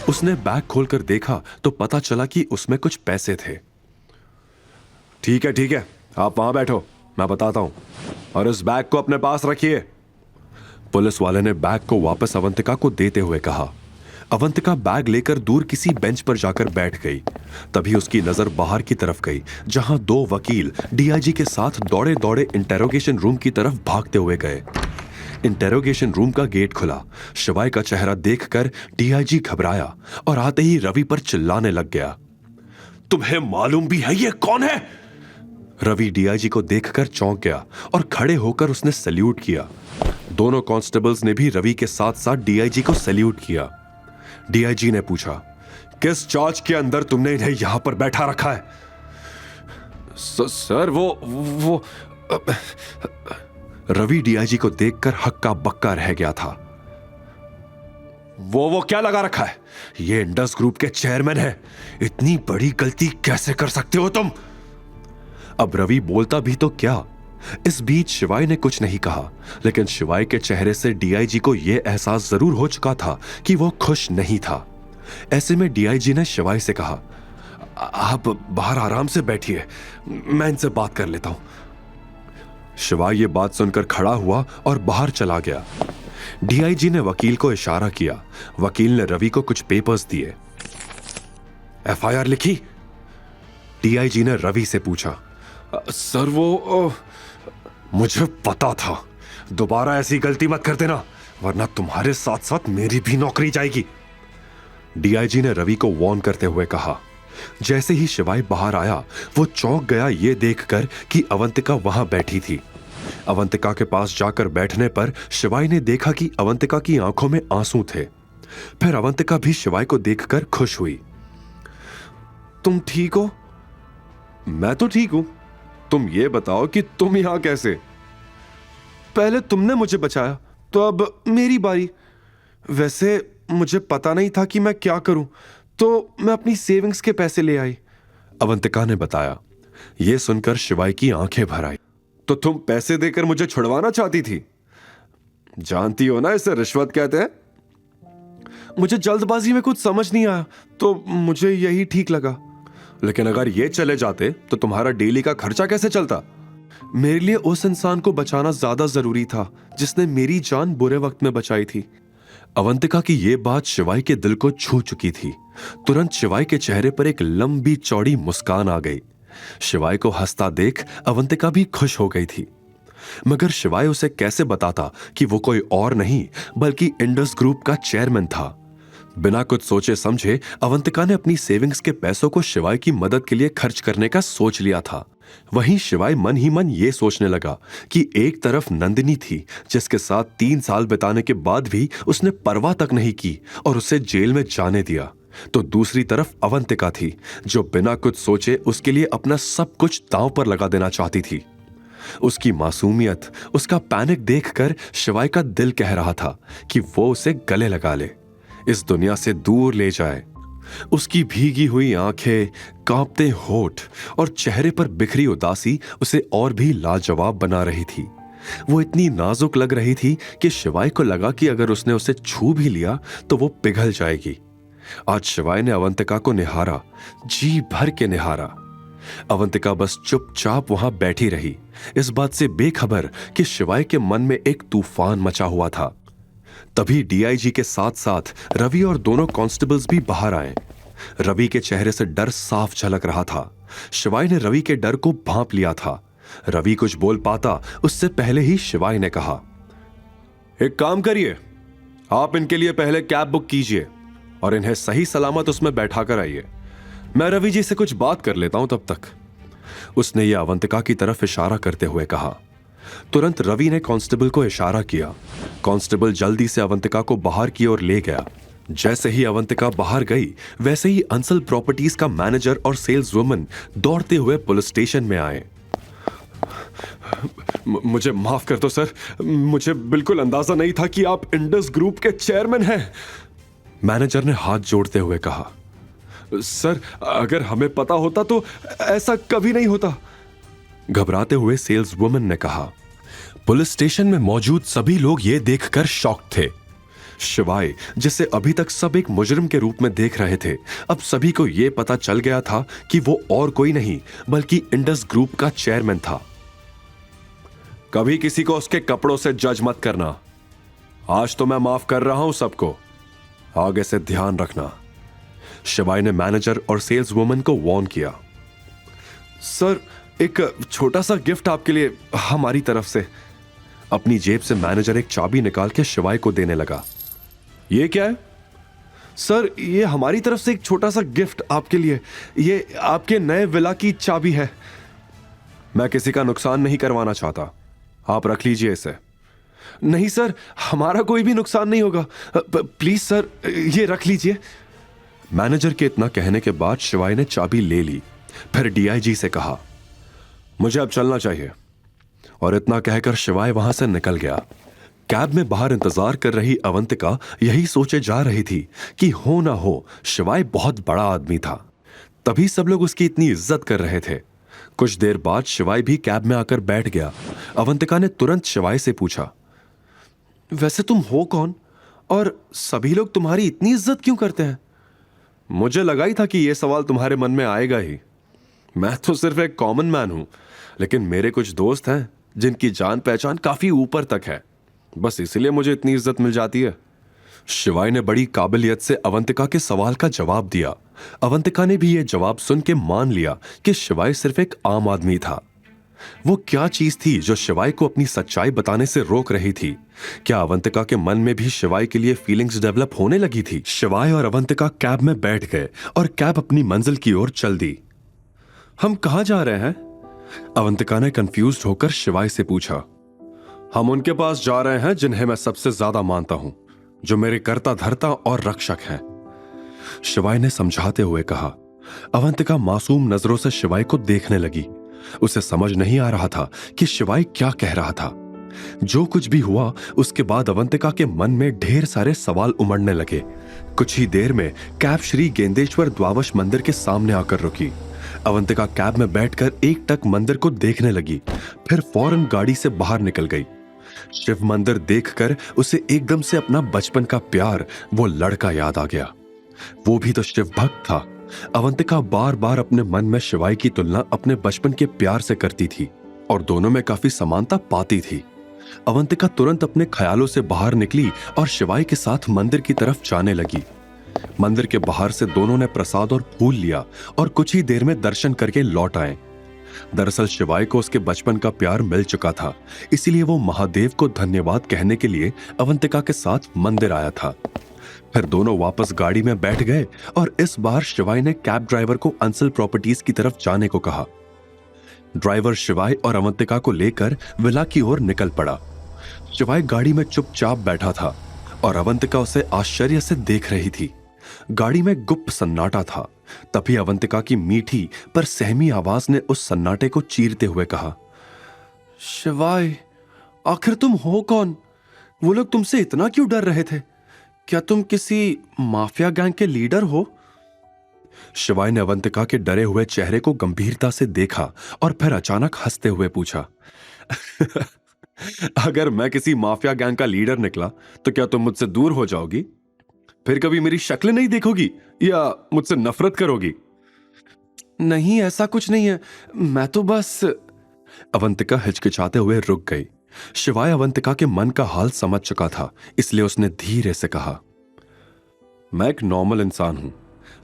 उसने बैग खोलकर देखा तो पता चला कि उसमें कुछ पैसे थे। ठीक है, आप वहां बैठो, मैं बताता हूं, और इस बैग को अपने पास रखिए। पुलिस वाले ने बैग को वापस अवंतिका को देते हुए कहा। अवंतिका बैग लेकर दूर किसी बेंच पर जाकर बैठ गई। तभी उसकी नजर बाहर की तरफ गई, जहां दो वकील डीआईजी के साथ दौड़े दौड़े इंटेरोगेशन रूम की तरफ भागते हुए गए। इंटेरोगेशन रूम का गेट खुला। शिवाय का चेहरा देखकर डीआईजी घबराया और आते ही रवि पर चिल्लाने लग गया, तुम्हें मालूम भी है ये कौन है? रवि डीआईजी को देखकर चौंक गया और खड़े होकर उसने सैल्यूट किया। दोनों कांस्टेबल्स ने भी रवि के साथ साथ डीआईजी को सैल्यूट किया। डीआईजी ने पूछा, किस चार्ज के अंदर तुमने इन्हें यहां पर बैठा रखा है? सर वो रवि डीआईजी को देखकर हक्का बक्का रह गया था। वो क्या लगा रखा है? ये इंडस ग्रुप के चेयरमैन है, इतनी बड़ी गलती कैसे कर सकते हो तुम? अब रवि बोलता भी तो क्या। इस बीच शिवाय ने कुछ नहीं कहा, लेकिन शिवाय के चेहरे से डीआईजी को यह एहसास जरूर हो चुका था कि वो खुश नहीं था। ऐसे में डीआईजी ने शिवाय से कहा, आप बाहर आराम से बैठिए, मैं इनसे बात कर लेता हूं। शिवाय ये बात सुनकर खड़ा हुआ और बाहर चला गया। डीआईजी ने वकील को इशारा किया। वकील ने रवि को कुछ पेपर्स दिए। एफआईआर लिखी? डीआईजी ने रवि से पूछा। सर वो मुझे पता था, दोबारा ऐसी गलती मत कर देना, वरना तुम्हारे साथ साथ मेरी भी नौकरी जाएगी, डीआईजी ने रवि को वार्न करते हुए कहा। जैसे ही शिवाय बाहर आया, वो चौंक गया ये देखकर कि अवंतिका वहां बैठी थी। अवंतिका के पास जाकर बैठने पर शिवाय ने देखा कि अवंतिका की आंखों में आंसू थे। फिर अवंतिका भी शिवाय को देखकर खुश हुई। तुम ठीक हो? मैं तो ठीक हूं, तुम ये बताओ कि तुम यहां कैसे? पहले तुमने मुझे बचाया तो अब मेरी बारी। वैसे मुझे पता नहीं था कि मैं क्या करूं, तो मैं अपनी सेविंग्स के पैसे ले आई, अवंतिका ने बताया। यह सुनकर शिवाय की आंखें भर आई। तो तुम पैसे देकर मुझे छुड़वाना चाहती थी? जानती हो ना इसे रिश्वत कहते हैं। मुझे जल्दबाजी में कुछ समझ नहीं आया तो मुझे यही ठीक लगा। लेकिन अगर ये चले जाते तो तुम्हारा डेली का खर्चा कैसे चलता? मेरे लिए उस इंसान को बचाना ज्यादा जरूरी था जिसने मेरी जान बुरे वक्त में बचाई थी। अवंतिका की यह बात शिवाय के दिल को छू चुकी थी। तुरंत शिवाय के चेहरे पर एक लंबी चौड़ी मुस्कान आ गई। शिवाय को हंसता देख अवंतिका भी खुश हो गई थी। मगर शिवाय उसे कैसे बताता कि वो कोई और नहीं बल्कि इंडस ग्रुप का चेयरमैन था। बिना कुछ सोचे समझे अवंतिका ने अपनी सेविंग्स के पैसों को शिवाय की मदद के लिए खर्च करने का सोच लिया था। वहीं शिवाय मन ही मन ये सोचने लगा कि एक तरफ नंदिनी थी जिसके साथ 3 साल बिताने के बाद भी उसने परवाह तक नहीं की और उसे जेल में जाने दिया, तो दूसरी तरफ अवंतिका थी जो बिना कुछ सोचे उसके लिए अपना सब कुछ दांव पर लगा देना चाहती थी। उसकी मासूमियत, उसका पैनिक देखकर शिवाय का दिल कह रहा था कि वो उसे गले लगा ले। इस दुनिया से दूर ले जाए। उसकी भीगी हुई आंखें, कांपते होठ और चेहरे पर बिखरी उदासी उसे और भी लाजवाब बना रही थी। वो इतनी नाजुक लग रही थी कि शिवाय को लगा कि अगर उसने उसे छू भी लिया तो वो पिघल जाएगी। आज शिवाय ने अवंतिका को निहारा, जी भर के निहारा। अवंतिका बस चुपचाप वहां बैठी रही, इस बात से बेखबर कि शिवाय के मन में एक तूफान मचा हुआ था। तभी डीआईजी के साथ साथ रवि और दोनों कांस्टेबल्स भी बाहर आए। रवि के चेहरे से डर साफ झलक रहा था। शिवाय ने रवि के डर को भांप लिया था। रवि कुछ बोल पाता उससे पहले ही शिवाय ने कहा, एक काम करिए, आप इनके लिए पहले कैब बुक कीजिए और इन्हें सही सलामत उसमें बैठा कर आइए। मैं रवि जी से कुछ बात कर लेता हूं तब तक। उसने यह अवंतिका की तरफ इशारा करते हुए कहा। तुरंत रवि ने कांस्टेबल को इशारा किया। कांस्टेबल जल्दी से अवंतिका को बाहर की ओर ले गया। जैसे ही अवंतिका बाहर गई, वैसे ही अंसल प्रॉपर्टीज का मैनेजर और सेल्स वुमन दौड़ते हुए पुलिस स्टेशन में आए। मुझे माफ कर दो सर, मुझे बिल्कुल अंदाजा नहीं था कि आप इंडस ग्रुप के चेयरमैन हैं। मैनेजर ने हाथ जोड़ते हुए कहा, सर अगर हमें पता होता तो ऐसा कभी नहीं होता। घबराते हुए सेल्स वुमन ने कहा। पुलिस स्टेशन में मौजूद सभी लोग यह देखकर शॉक थे। शिवाय, जिसे अभी तक सब एक मुजरिम के रूप में देख रहे थे, अब सभी को यह पता चल गया था कि वो और कोई नहीं बल्कि इंडस ग्रुप का चेयरमैन था। कभी किसी को उसके कपड़ों से जज मत करना। आज तो मैं माफ कर रहा हूं सबको, आगे से ध्यान रखना। शिवाय ने मैनेजर और सेल्स वुमन को वार्न किया। सर एक छोटा सा गिफ्ट आपके लिए हमारी तरफ से। अपनी जेब से मैनेजर एक चाबी निकाल के शिवाय को देने लगा। ये क्या है? सर ये हमारी तरफ से एक छोटा सा गिफ्ट आपके लिए। ये आपके नए विला की चाबी है। मैं किसी का नुकसान नहीं करवाना चाहता, आप रख लीजिए इसे। नहीं सर, हमारा कोई भी नुकसान नहीं होगा, प्लीज सर ये रख लीजिए। मैनेजर के इतना कहने के बाद शिवाय ने चाबी ले ली। फिर डीआईजी से कहा, मुझे अब चलना चाहिए। और इतना कहकर शिवाय वहां से निकल गया। कैब में बाहर इंतजार कर रही अवंतिका यही सोचे जा रही थी कि हो ना हो शिवाय बहुत बड़ा आदमी था, तभी सब लोग उसकी इतनी इज्जत कर रहे थे। कुछ देर बाद शिवाय भी कैब में आकर बैठ गया। अवंतिका ने तुरंत शिवाय से पूछा, वैसे तुम हो कौन और सभी लोग तुम्हारी इतनी इज्जत क्यों करते हैं? मुझे लगा ही था कि यह सवाल तुम्हारे मन में आएगा ही। मैं तो सिर्फ एक कॉमन मैन हूं, लेकिन मेरे कुछ दोस्त हैं जिनकी जान पहचान काफी ऊपर तक है, बस इसलिए मुझे इतनी इज्जत मिल जाती है। शिवाय ने बड़ी काबिलियत से अवंतिका के सवाल का जवाब दिया। अवंतिका ने भी यह जवाब सुन के मान लिया कि शिवाय सिर्फ एक आम आदमी था। वो क्या चीज थी जो शिवाय को अपनी सच्चाई बताने से रोक रही थी? क्या अवंतिका के मन में भी शिवाय के लिए फीलिंग्स डेवलप होने लगी थी? शिवाय और अवंतिका कैब में बैठ गए और कैब अपनी मंजिल की ओर चल दी। हम कहां जा रहे हैं? अवंतिका ने कंफ्यूज्ड होकर शिवाय से पूछा। हम उनके पास जा रहे हैं जिन्हें मैं सबसे ज्यादा मानता हूं, जो मेरे कर्ता धर्ता और रक्षक हैं, शिवाय ने समझाते हुए कहा। अवंतिका मासूम नजरों से शिवाय को देखने लगी। उसे समझ नहीं आ रहा था कि शिवाय क्या कह रहा था। जो कुछ भी हुआ उसके बाद अवंतिका के मन में ढेर सारे सवाल उमड़ने लगे। कुछ ही देर में कैब श्री गेंदेश्वर द्वादश मंदिर के सामने आकर रुकी। अवंतिका कैब में बैठकर एकटक मंदिर को देखने लगी, फिर फौरन गाड़ी से बाहर निकल गई। शिव मंदिर देखकर उसे एकदम से अपना बचपन का प्यार, वो लड़का याद आ गया। वो भी तो शिव भक्त था। अवंतिका बार बार अपने मन में शिवाय की तुलना अपने बचपन के प्यार से करती थी और दोनों में काफी समानता पाती थी। अवंतिका तुरंत अपने ख्यालों से बाहर निकली और शिवाय के साथ मंदिर की तरफ जाने लगी। मंदिर के बाहर से दोनों ने प्रसाद और फूल लिया और कुछ ही देर में दर्शन करके लौट आए। दरअसल शिवाय को उसके बचपन का प्यार मिल चुका था, इसीलिए वो महादेव को धन्यवाद कहने के लिए अवंतिका के साथ मंदिर आया था। फिर दोनों वापस गाड़ी में बैठ गए और इस बार शिवाय ने कैब ड्राइवर को अंसल प्रॉपर्टीज की तरफ जाने को कहा। ड्राइवर शिवाय और अवंतिका को लेकर विला की ओर निकल पड़ा। शिवाय गाड़ी में चुपचाप बैठा था और अवंतिका उसे आश्चर्य से देख रही थी। गाड़ी में गुप्त सन्नाटा था। तभी अवंतिका की मीठी पर सहमी आवाज ने उस सन्नाटे को चीरते हुए कहा, शिवाय, आखिर तुम हो कौन? वो लोग तुमसे इतना क्यों डर रहे थे? क्या तुम किसी माफिया गैंग के लीडर हो? शिवाय ने अवंतिका के डरे हुए चेहरे को गंभीरता से देखा और फिर अचानक हंसते हुए पूछा अगर मैं किसी माफिया गैंग का लीडर निकला तो क्या तुम मुझसे दूर हो जाओगी? फिर कभी मेरी शक्ल नहीं देखोगी या मुझसे नफरत करोगी? नहीं, ऐसा कुछ नहीं है, मैं तो बस। अवंतिका हिचकिचाते हुए रुक गई। शिवाय अवंतिका के मन का हाल समझ चुका था, इसलिए उसने धीरे से कहा, मैं एक नॉर्मल इंसान हूं,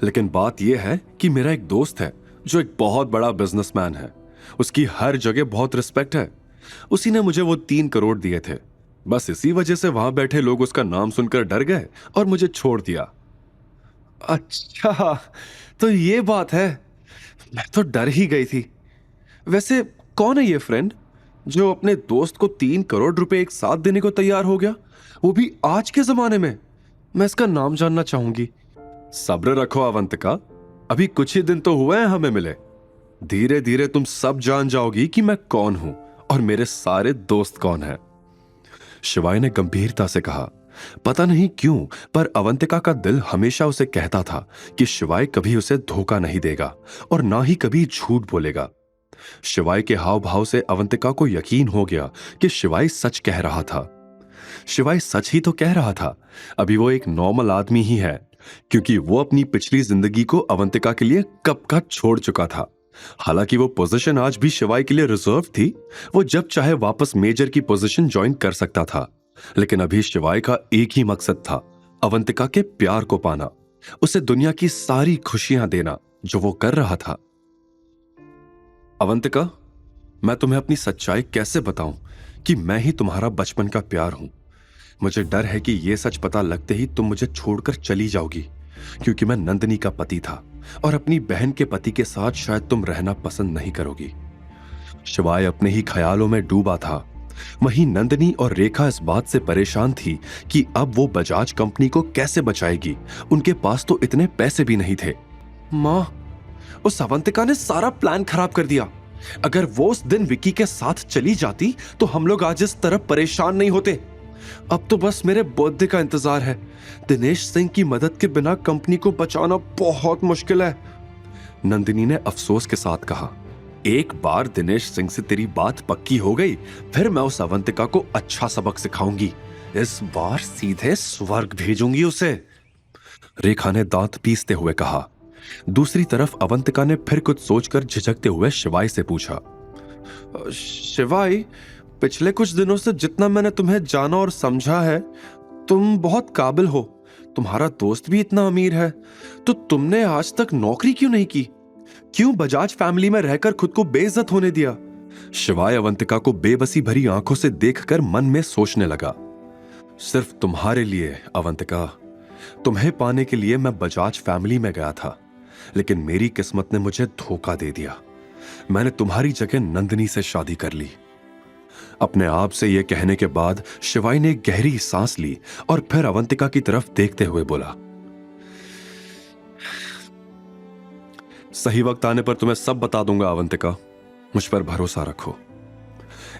लेकिन बात यह है कि मेरा एक दोस्त है जो एक बहुत बड़ा बिजनेसमैन है। उसकी हर जगह बहुत रिस्पेक्ट है। उसी ने मुझे वो 3 करोड़ दिए थे। बस इसी वजह से वहां बैठे लोग उसका नाम सुनकर डर गए और मुझे छोड़ दिया। अच्छा, तो ये बात है। मैं तो डर ही गई थी। वैसे कौन है ये फ्रेंड जो अपने दोस्त को 3 करोड़ रुपए एक साथ देने को तैयार हो गया, वो भी आज के जमाने में? मैं इसका नाम जानना चाहूंगी। सब्र रखो अवंतिका, अभी कुछ ही दिन तो हुए हैं हमें मिले। धीरे धीरे तुम सब जान जाओगी कि मैं कौन हूं और मेरे सारे दोस्त कौन हैं। शिवाय ने गंभीरता से कहा। पता नहीं क्यों, पर अवंतिका का दिल हमेशा उसे कहता था कि शिवाय कभी उसे धोखा नहीं देगा और ना ही कभी झूठ बोलेगा। शिवाय के हाव भाव से अवंतिका को यकीन हो गया कि शिवाय सच कह रहा था। शिवाय सच ही तो कह रहा था। अभी वो एक नॉर्मल आदमी ही है, क्योंकि वो अपनी पिछली जिंदगी को अवंतिका के लिए कब का छोड़ चुका था। हालांकि वो पोजीशन आज भी शिवाय के लिए रिजर्व थी। वो जब चाहे वापस मेजर की पोजीशन ज्वाइन कर सकता था, लेकिन अभी शिवाय का एक ही मकसद था, अवंतिका के प्यार को पाना, उसे दुनिया की सारी खुशियां देना जो वो कर रहा था। अवंतिका, मैं तुम्हें अपनी सच्चाई कैसे बताऊं कि मैं ही तुम्हारा बचपन का प्यार हूं। मुझे डर है कि यह सच पता लगते ही तुम मुझे छोड़कर चली जाओगी, क्योंकि मैं नंदिनी का पति था और अपनी बहन के पति के साथ शायद तुम रहना पसंद नहीं करोगी। शिवाय अपने ही ख्यालों में डूबा था। वहीं नंदिनी और रेखा इस बात से परेशान थी कि अब वो बजाज कंपनी को कैसे बचाएगी। उनके पास तो इतने पैसे भी नहीं थे। मां, उस अवंतिका ने सारा प्लान खराब कर दिया। अगर वो उस दिन विकी के साथ चली जाती तो हम लोग आज इस तरह परेशान नहीं होते। अब तो बस मेरे बर्थडे का इंतजार है। दिनेश सिंह की मदद के बिना कंपनी को बचाना बहुत मुश्किल है। नंदिनी ने अफसोस के साथ कहा। एक बार दिनेश सिंह से तेरी बात पक्की हो गई, फिर मैं उस अवंतिका को अच्छा सबक सिखाऊंगी। इस बार सीधे स्वर्ग भेजूंगी उसे। रेखा ने दांत पीसते हुए कहा। दूसरी तरफ अवंतिका ने फिर कुछ सोचकर झिझकते हुए शिवाय से पूछा, शिवाय, पिछले कुछ दिनों से जितना मैंने तुम्हें जाना और समझा है, तुम बहुत काबिल हो। तुम्हारा दोस्त भी इतना अमीर है, तो तुमने आज तक नौकरी क्यों नहीं की? क्यों बजाज फैमिली में रहकर खुद को बेइज्जत होने दिया? शिवाय अवंतिका को बेबसी भरी आंखों से देखकर मन में सोचने लगा। सिर्फ तुम्हारे लिए अवंतिका, तुम्हें पाने के लिए मैं बजाज फैमिली में गया था, लेकिन मेरी किस्मत ने मुझे धोखा दे दिया। मैंने तुम्हारी जगह नंदिनी से शादी कर ली। अपने आप से यह कहने के बाद शिवाय ने गहरी सांस ली और फिर अवंतिका की तरफ देखते हुए बोला, सही वक्त आने पर तुम्हें सब बता दूंगा अवंतिका, मुझ पर भरोसा रखो।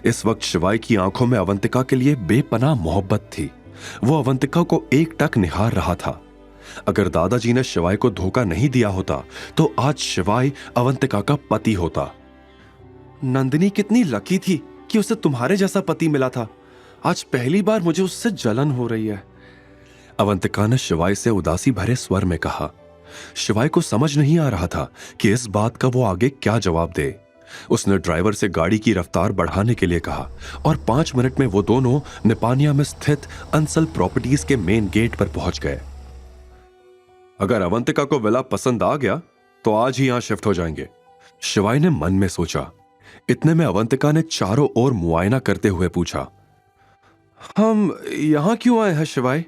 इस वक्त शिवाय की आंखों में अवंतिका के लिए बेपनाह मोहब्बत थी। वो अवंतिका को एकटक निहार रहा था। अगर दादाजी ने शिवाय को धोखा नहीं दिया होता तो आज शिवाय अवंतिका का पति होता। नंदिनी कितनी लकी थी कि उसे तुम्हारे जैसा पति मिला था। आज पहली बार मुझे उससे जलन हो रही है। अवंतिका ने शिवाय से उदासी भरे स्वर में कहा। शिवाय को समझ नहीं आ रहा था कि इस बात का वो आगे क्या जवाब दे। उसने ड्राइवर से गाड़ी की रफ्तार बढ़ाने के लिए कहा और 5 मिनट में वो दोनों निपानिया में स्थित अंसल प्रॉपर्टीज के मेन गेट पर पहुंच गए। अगर अवंतिका को विला पसंद आ गया तो आज ही यहां शिफ्ट हो जाएंगे, शिवाय ने मन में सोचा। इतने में अवंतिका ने चारों ओर मुआयना करते हुए पूछा, हम यहां क्यों आए हैं शिवाय?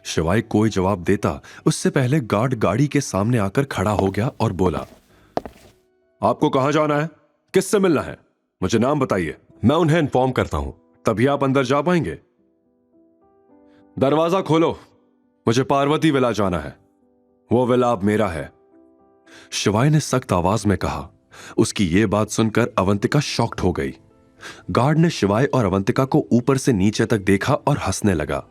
शिवाय कोई जवाब देता उससे पहले गार्ड गाड़ी के सामने आकर खड़ा हो गया और बोला, आपको कहां जाना है? किससे मिलना है? मुझे नाम बताइए, मैं उन्हें इन्फॉर्म करता हूं, तभी आप अंदर जा पाएंगे। दरवाजा खोलो, मुझे पार्वती विला जाना है, वो विला अब मेरा है, शिवाय ने सख्त आवाज में कहा। उसकी यह बात सुनकर अवंतिका शॉक्ड हो गई। गार्ड ने शिवाय और अवंतिका को ऊपर से नीचे तक देखा और हंसने लगा।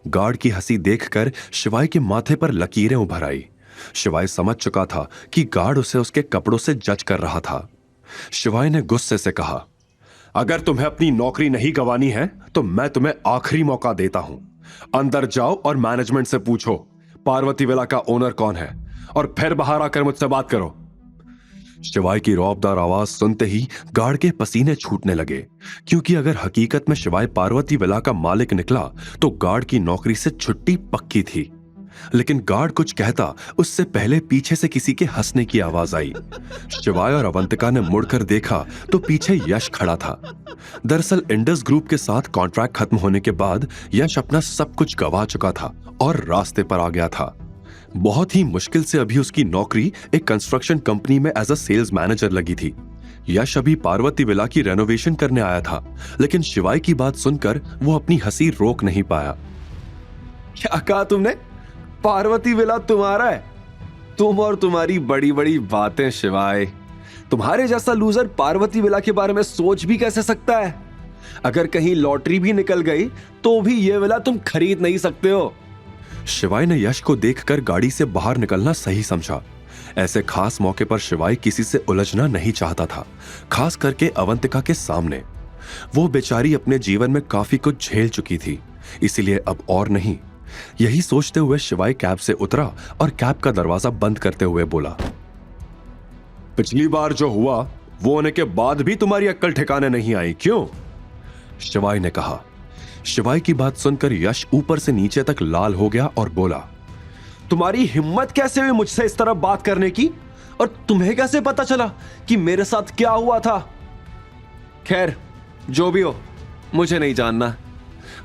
गार्ड की हंसी देखकर शिवाय के माथे पर लकीरें उभर आई। शिवाय समझ चुका था कि गार्ड उसे उसके कपड़ों से जज कर रहा था। शिवाय ने गुस्से से कहा, अगर तुम्हें अपनी नौकरी नहीं गंवानी है तो मैं तुम्हें आखिरी मौका देता हूं। अंदर जाओ और मैनेजमेंट से पूछो पार्वती विला का ओनर कौन है, और फिर बाहर आकर मुझसे बात करो। शिवाय की रौबदार आवाज सुनते ही गार्ड के पसीने छूटने लगे, क्योंकि अगर हकीकत में शिवाय पार्वती विला का मालिक निकला तो गार्ड की नौकरी से छुट्टी पक्की थी। लेकिन गार्ड कुछ कहता उससे पहले पीछे से किसी के हंसने की आवाज आई। शिवाय और अवंतिका ने मुड़कर देखा तो पीछे यश खड़ा था। दरअसल इंडस ग्रुप के साथ कॉन्ट्रैक्ट खत्म होने के बाद यश अपना सब कुछ गंवा चुका था और रास्ते पर आ गया था। बहुत ही मुश्किल से अभी उसकी नौकरी एक कंस्ट्रक्शन कंपनी में एज अ सेल्स मैनेजर लगी थी। यश अभी पार्वती विला की रेनोवेशन करने आया था, लेकिन शिवाय की बात सुनकर वो अपनी हंसी रोक नहीं पाया। क्या कहा तुमने? पार्वती विला तुम्हारा है? तुम और तुम्हारी बड़ी बड़ी बातें शिवाय। तुम्हारे जैसा लूजर पार्वती विला के बारे में सोच भी कैसे सकता है? अगर कहीं लॉटरी भी निकल गई तो भी ये विला तुम खरीद नहीं सकते हो। शिवाय ने यश को देखकर गाड़ी से बाहर निकलना सही समझा। ऐसे खास मौके पर शिवाय किसी से उलझना नहीं चाहता था, खास करके अवंतिका के सामने। वो बेचारी अपने जीवन में काफी कुछ झेल चुकी थी, इसीलिए अब और नहीं। यही सोचते हुए शिवाय कैब से उतरा और कैब का दरवाजा बंद करते हुए बोला, पिछली बार जो हुआ वो होने के बाद भी तुम्हारी अक्ल ठिकाने नहीं आई, क्यों? शिवाय ने कहा। शिवाय की बात सुनकर यश ऊपर से नीचे तक लाल हो गया और बोला, तुम्हारी हिम्मत कैसे हुई मुझसे इस तरह बात करने की? और तुम्हें कैसे पता चला कि मेरे साथ क्या हुआ था? खैर, जो भी हो, मुझे नहीं जानना।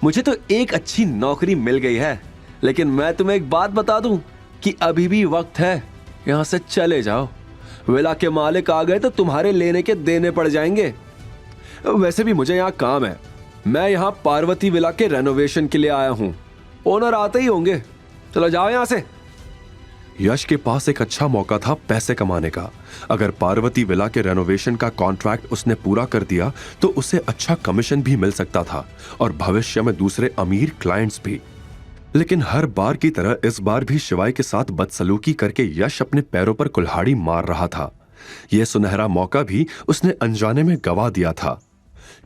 मुझे तो एक अच्छी नौकरी मिल गई है, लेकिन मैं तुम्हें एक बात बता दूं कि अभी भी वक्त है, यहां से चले जाओ। विला के मालिक आ गए तो तुम्हारे लेने के देने पड़ जाएंगे। वैसे भी मुझे यहां काम है, मैं यहां पार्वती विला के रेनोवेशन के लिए आया हूं। ओनर आते ही होंगे, चलो जाओ यहां से। यश के पास एक अच्छा मौका था पैसे कमाने का। अगर पार्वती विला के रेनोवेशन का कॉन्ट्रैक्ट उसने पूरा कर दिया तो उसे अच्छा कमीशन भी मिल सकता था और भविष्य में दूसरे अमीर क्लाइंट्स भी। लेकिन हर बार की तरह इस बार भी शिवाय के साथ बदसलूकी करके यश अपने पैरों पर कुल्हाड़ी मार रहा था। यह सुनहरा मौका भी उसने अनजाने में गवा दिया था।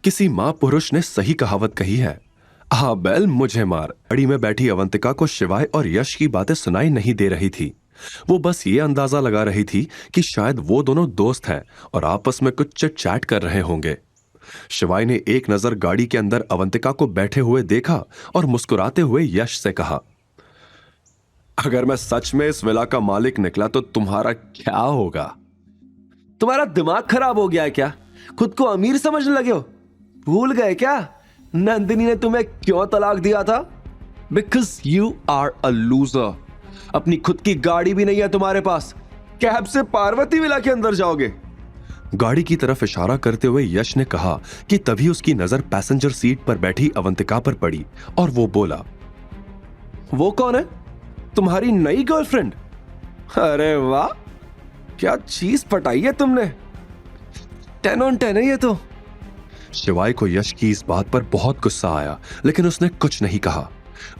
किसी मां पुरुष ने सही कहावत कही है, आ बैल मुझे मार। गाड़ी में बैठी अवंतिका को शिवाय और यश की बातें सुनाई नहीं दे रही थी। वो बस ये अंदाजा लगा रही थी कि शायद वो दोनों दोस्त हैं और आपस में कुछ चिट चैट कर रहे होंगे। शिवाय ने एक नजर गाड़ी के अंदर अवंतिका को बैठे हुए देखा और मुस्कुराते हुए यश से कहा, अगर मैं सच में इस विला का मालिक निकला तो तुम्हारा क्या होगा? तुम्हारा दिमाग खराब हो गया है क्या? खुद को अमीर समझने लगे हो? भूल गए क्या नंदिनी ने तुम्हें क्यों तलाक दिया था? Because you are a loser. अपनी खुद की गाड़ी भी नहीं है तुम्हारे पास, कैब से पार्वती विला के अंदर जाओगे। गाड़ी की तरफ इशारा करते हुए यश ने कहा कि तभी उसकी नजर पैसेंजर सीट पर बैठी अवंतिका पर पड़ी और वो बोला, वो कौन है? तुम्हारी नई गर्लफ्रेंड? अरे वाह, क्या चीज पटाई है तुमने। 10 on 10 है ये तो। शिवाय को यश की इस बात पर बहुत गुस्सा आया, लेकिन उसने कुछ नहीं कहा।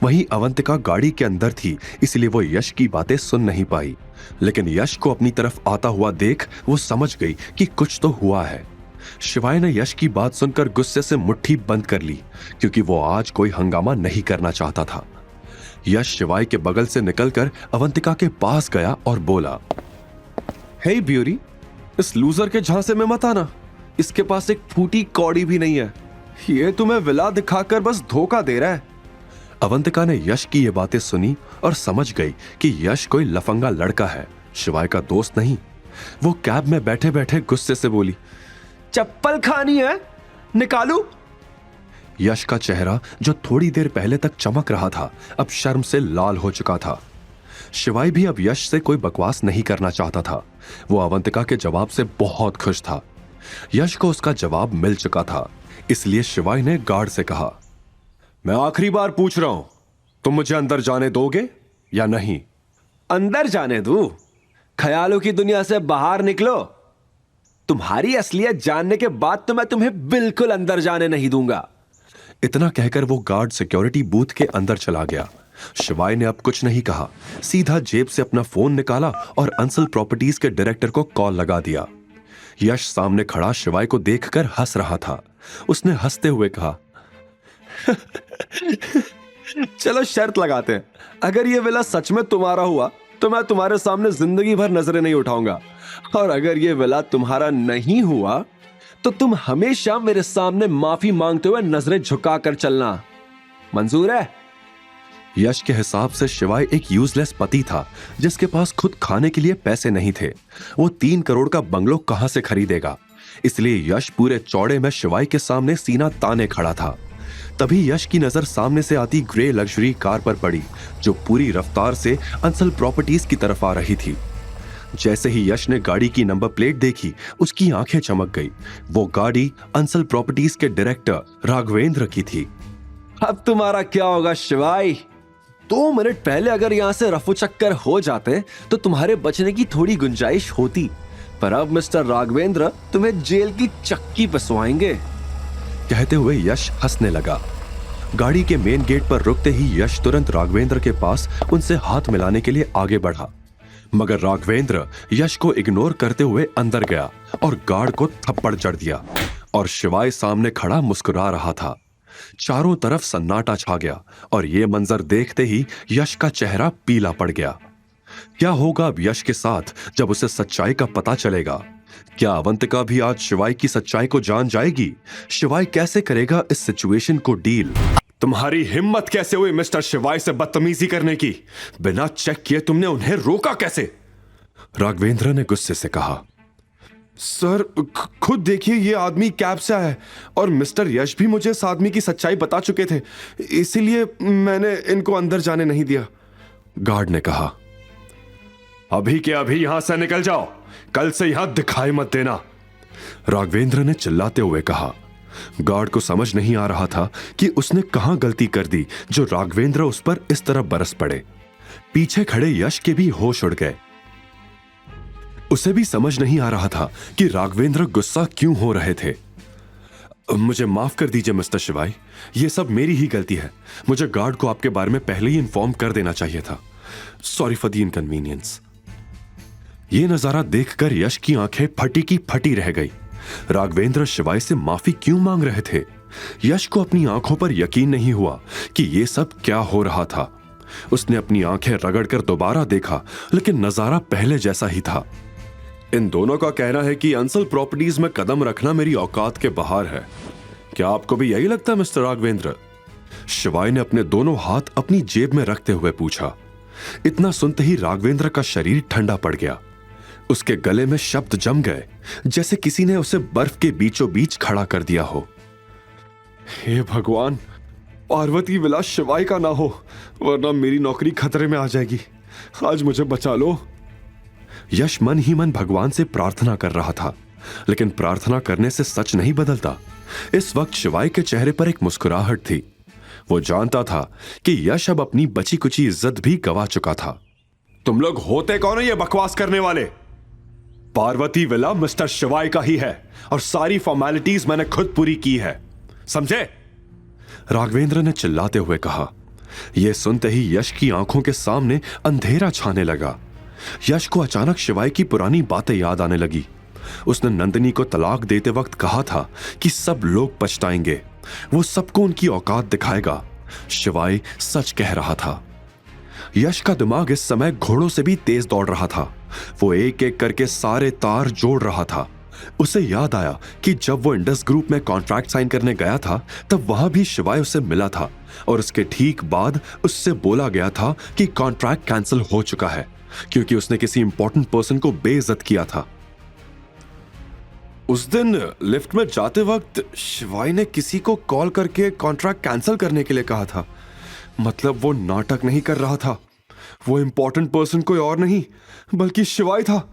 वहीं अवंतिका गाड़ी के अंदर थी, इसलिए वो यश की बातें सुन नहीं पाई। लेकिन यश को अपनी तरफ आता हुआ देख वो समझ गई कि कुछ तो हुआ है। शिवाय ने यश की बात सुनकर गुस्से से मुट्ठी बंद कर ली, क्योंकि वो आज कोई हंगामा नहीं करना चाहता था। यश शिवाय के बगल से निकलकर अवंतिका के पास गया और बोला, हे ब्यूरी, इस लूजर के झांसे में मत आना। इसके पास एक फूटी कौड़ी भी नहीं है। ये तुम्हें विला दिखाकर बस धोखा दे रहा है। अवंतिका ने यश की ये बातें सुनी और समझ गई कि यश कोई लफंगा लड़का है, शिवाय का दोस्त नहीं। वो कैब में बैठे बैठे गुस्से से बोली, चप्पल खानी है? निकालू? यश का चेहरा जो थोड़ी देर पहले तक चमक रहा था अब शर्म से लाल हो चुका था। शिवाय भी अब यश से कोई बकवास नहीं करना चाहता था। वो अवंतिका के जवाब से बहुत खुश था। यश को उसका जवाब मिल चुका था, इसलिए शिवाय ने गार्ड से कहा, मैं आखिरी बार पूछ रहा हूं, तुम मुझे अंदर जाने दोगे या नहीं? अंदर जाने दूं? ख्यालों की दुनिया से बाहर निकलो। तुम्हारी असलियत जानने के बाद तो मैं तुम्हें बिल्कुल अंदर जाने नहीं दूंगा। इतना कहकर वो गार्ड सिक्योरिटी बूथ के अंदर चला गया। शिवाय ने अब कुछ नहीं कहा, सीधा जेब से अपना फोन निकाला और अंसल प्रॉपर्टीज के डायरेक्टर को कॉल लगा दिया। यश सामने खड़ा शिवाय को देखकर हंस रहा था। उसने हंसते हुए कहा, चलो शर्त लगाते हैं, अगर ये विला सच में तुम्हारा हुआ तो मैं तुम्हारे सामने जिंदगी भर नजरें नहीं उठाऊंगा, और अगर ये विला तुम्हारा नहीं हुआ तो तुम हमेशा मेरे सामने माफी मांगते हुए नजरें झुकाकर चलना। मंजूर है? यश के हिसाब से शिवाय एक यूजलेस पति था जिसके पास खुद खाने के लिए पैसे नहीं थे। वो 3 करोड़ का बंगलो कहां से खरीदेगा? इसलिए यश पूरे चौड़े में शिवाय के सामने सीना ताने खड़ा था। तभी यश की नजर सामने से आती ग्रे लग्जरी कार पर पड़ी जो पूरी रफ्तार से अंसल प्रॉपर्टीज की तरफ आ रही थी। जैसे ही यश ने गाड़ी की नंबर प्लेट देखी, उसकी आंखें चमक गई। वो गाड़ी अंसल प्रॉपर्टीज के डायरेक्टर राघवेंद्र की थी। अब तुम्हारा क्या होगा शिवाय? 2 मिनट पहले अगर यहां से रफू चक्कर हो जाते तो तुम्हारे बचने की थोड़ी गुंजाइश होती, पर अब मिस्टर राघवेंद्र तुम्हें जेल की चक्की पिसवाएंगे। कहते हुए यश हंसने लगा। गाड़ी के मेन गेट पर रुकते ही यश तुरंत राघवेंद्र के पास उनसे हाथ मिलाने के लिए आगे बढ़ा, मगर राघवेंद्र यश को इग्नोर करते हुए अंदर गया और गार्ड को थप्पड़ जड़ दिया। और शिवाय सामने खड़ा मुस्कुरा रहा था। चारों तरफ सन्नाटा छा गया और यह मंजर देखते ही यश का चेहरा पीला पड़ गया। क्या होगा अब यश के साथ जब उसे सच्चाई का पता चलेगा? क्या अवंतिका भी आज शिवाय की सच्चाई को जान जाएगी? शिवाय कैसे करेगा इस सिचुएशन को डील? तुम्हारी हिम्मत कैसे हुई मिस्टर शिवाय से बदतमीजी करने की? बिना चेक किए तुमने उन्हें रोका कैसे? राघवेंद्र ने गुस्से से कहा। सर खुद देखिए, ये आदमी कैब से आया है और मिस्टर यश भी मुझे इस आदमी की सच्चाई बता चुके थे, इसीलिए मैंने इनको अंदर जाने नहीं दिया। गार्ड ने कहा। अभी के अभी यहां से निकल जाओ, कल से यहां दिखाई मत देना, राघवेंद्र ने चिल्लाते हुए कहा। गार्ड को समझ नहीं आ रहा था कि उसने कहां गलती कर दी जो राघवेंद्र उस पर इस तरह बरस पड़े। पीछे खड़े यश के भी होश उड़ गए। उसे भी समझ नहीं आ रहा था कि राघवेंद्र गुस्सा क्यों हो रहे थे। मुझे माफ कर दीजिए मिस्टर शिवाय, यह सब मेरी ही गलती है। मुझे गार्ड को आपके बारे में पहले ही इन्फॉर्म कर देना चाहिए था। Sorry for the inconvenience. ये नजारा देखकर यश की आंखें फटी की फटी रह गई। राघवेंद्र शिवाय से माफी क्यों मांग रहे थे? यश को अपनी आंखों पर यकीन नहीं हुआ कि यह सब क्या हो रहा था। उसने अपनी आंखें रगड़कर दोबारा देखा, लेकिन नजारा पहले जैसा ही था। इन दोनों का कहना है कि अंसल प्रॉपर्टीज में कदम रखना मेरी औकात के बाहर है। क्या आपको भी यही लगता है मिस्टर राघवेंद्र? शिवाय ने अपने दोनों हाथ अपनी जेब में रखते हुए पूछा। इतना सुनते ही राघवेंद्र का शरीर ठंडा पड़ गया। उसके गले में शब्द जम गए, जैसे किसी ने उसे बर्फ के बीचों बीच खड़ा कर दिया हो। हे भगवान, पार्वती विलास शिवाय का ना हो, वरना मेरी नौकरी खतरे में आ जाएगी। आज मुझे बचा लो। यश मन ही मन भगवान से प्रार्थना कर रहा था, लेकिन प्रार्थना करने से सच नहीं बदलता। इस वक्त शिवाय के चेहरे पर एक मुस्कुराहट थी। वो जानता था कि यश अब अपनी बची कुची इज्जत भी गवा चुका था। तुम लोग होते कौन हो ये बकवास करने वाले? पार्वती विला मिस्टर शिवाय का ही है और सारी फॉर्मेलिटीज मैंने खुद पूरी की है, समझे? राघवेंद्र ने चिल्लाते हुए कहा। यह सुनते ही यश की आंखों के सामने अंधेरा छाने लगा। यश को अचानक शिवाय की पुरानी बातें याद आने लगी। उसने नंदिनी को तलाक देते वक्त कहा था कि सब लोग पछताएंगे, वो सबको उनकी औकात दिखाएगा। शिवाय सच कह रहा था। यश का दिमाग इस समय घोड़ों से भी तेज दौड़ रहा था। वो एक एक करके सारे तार जोड़ रहा था। उसे याद आया कि जब वो इंडस ग्रुप में कॉन्ट्रैक्ट साइन करने गया था तब वहां भी शिवाय उसे मिला था और उसके ठीक बाद उससे बोला गया था कि कॉन्ट्रैक्ट कैंसिल हो चुका है क्योंकि उसने किसी इंपॉर्टेंट पर्सन को बेइज्जत किया था। उस दिन लिफ्ट में जाते वक्त शिवाय ने किसी को कॉल करके कॉन्ट्रैक्ट कैंसिल करने के लिए कहा था। मतलब वो नाटक नहीं कर रहा था, वो इंपॉर्टेंट पर्सन कोई और नहीं बल्कि शिवाय था।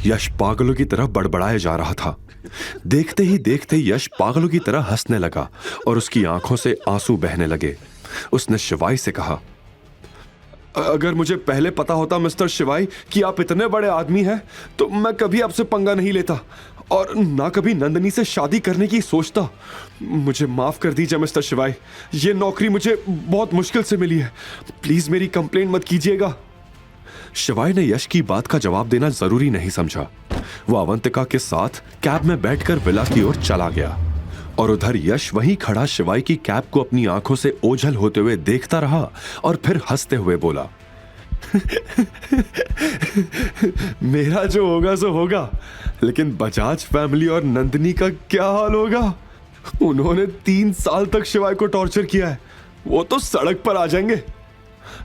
यश पागलों की तरह बड़बड़ाया जा रहा था। देखते ही देखते यश पागलों की तरह हंसने लगा और उसकी आंखों से आंसू बहने लगे। उसने शिवाय से कहा, अगर मुझे पहले पता होता मिस्टर शिवाई कि आप इतने बड़े आदमी हैं तो मैं कभी आपसे पंगा नहीं लेता और ना कभी नंदिनी से शादी करने की सोचता। मुझे माफ कर दीजिए मिस्टर शिवाई, ये नौकरी मुझे बहुत मुश्किल से मिली है। प्लीज मेरी कंप्लेंट मत कीजिएगा। शिवाई ने यश की बात का जवाब देना जरूरी नहीं समझा। वो अवंतिका के साथ कैब में बैठकर विला की ओर चला गया और उधर यश वहीं खड़ा शिवाई की कैब को अपनी आंखों से ओझल होते हुए देखता रहा और फिर हंसते हुए बोला मेरा जो होगा सो होगा, लेकिन बजाज फैमिली और नंदिनी का क्या हाल होगा? उन्होंने 3 साल तक शिवाई को टॉर्चर किया है, वो तो सड़क पर आ जाएंगे।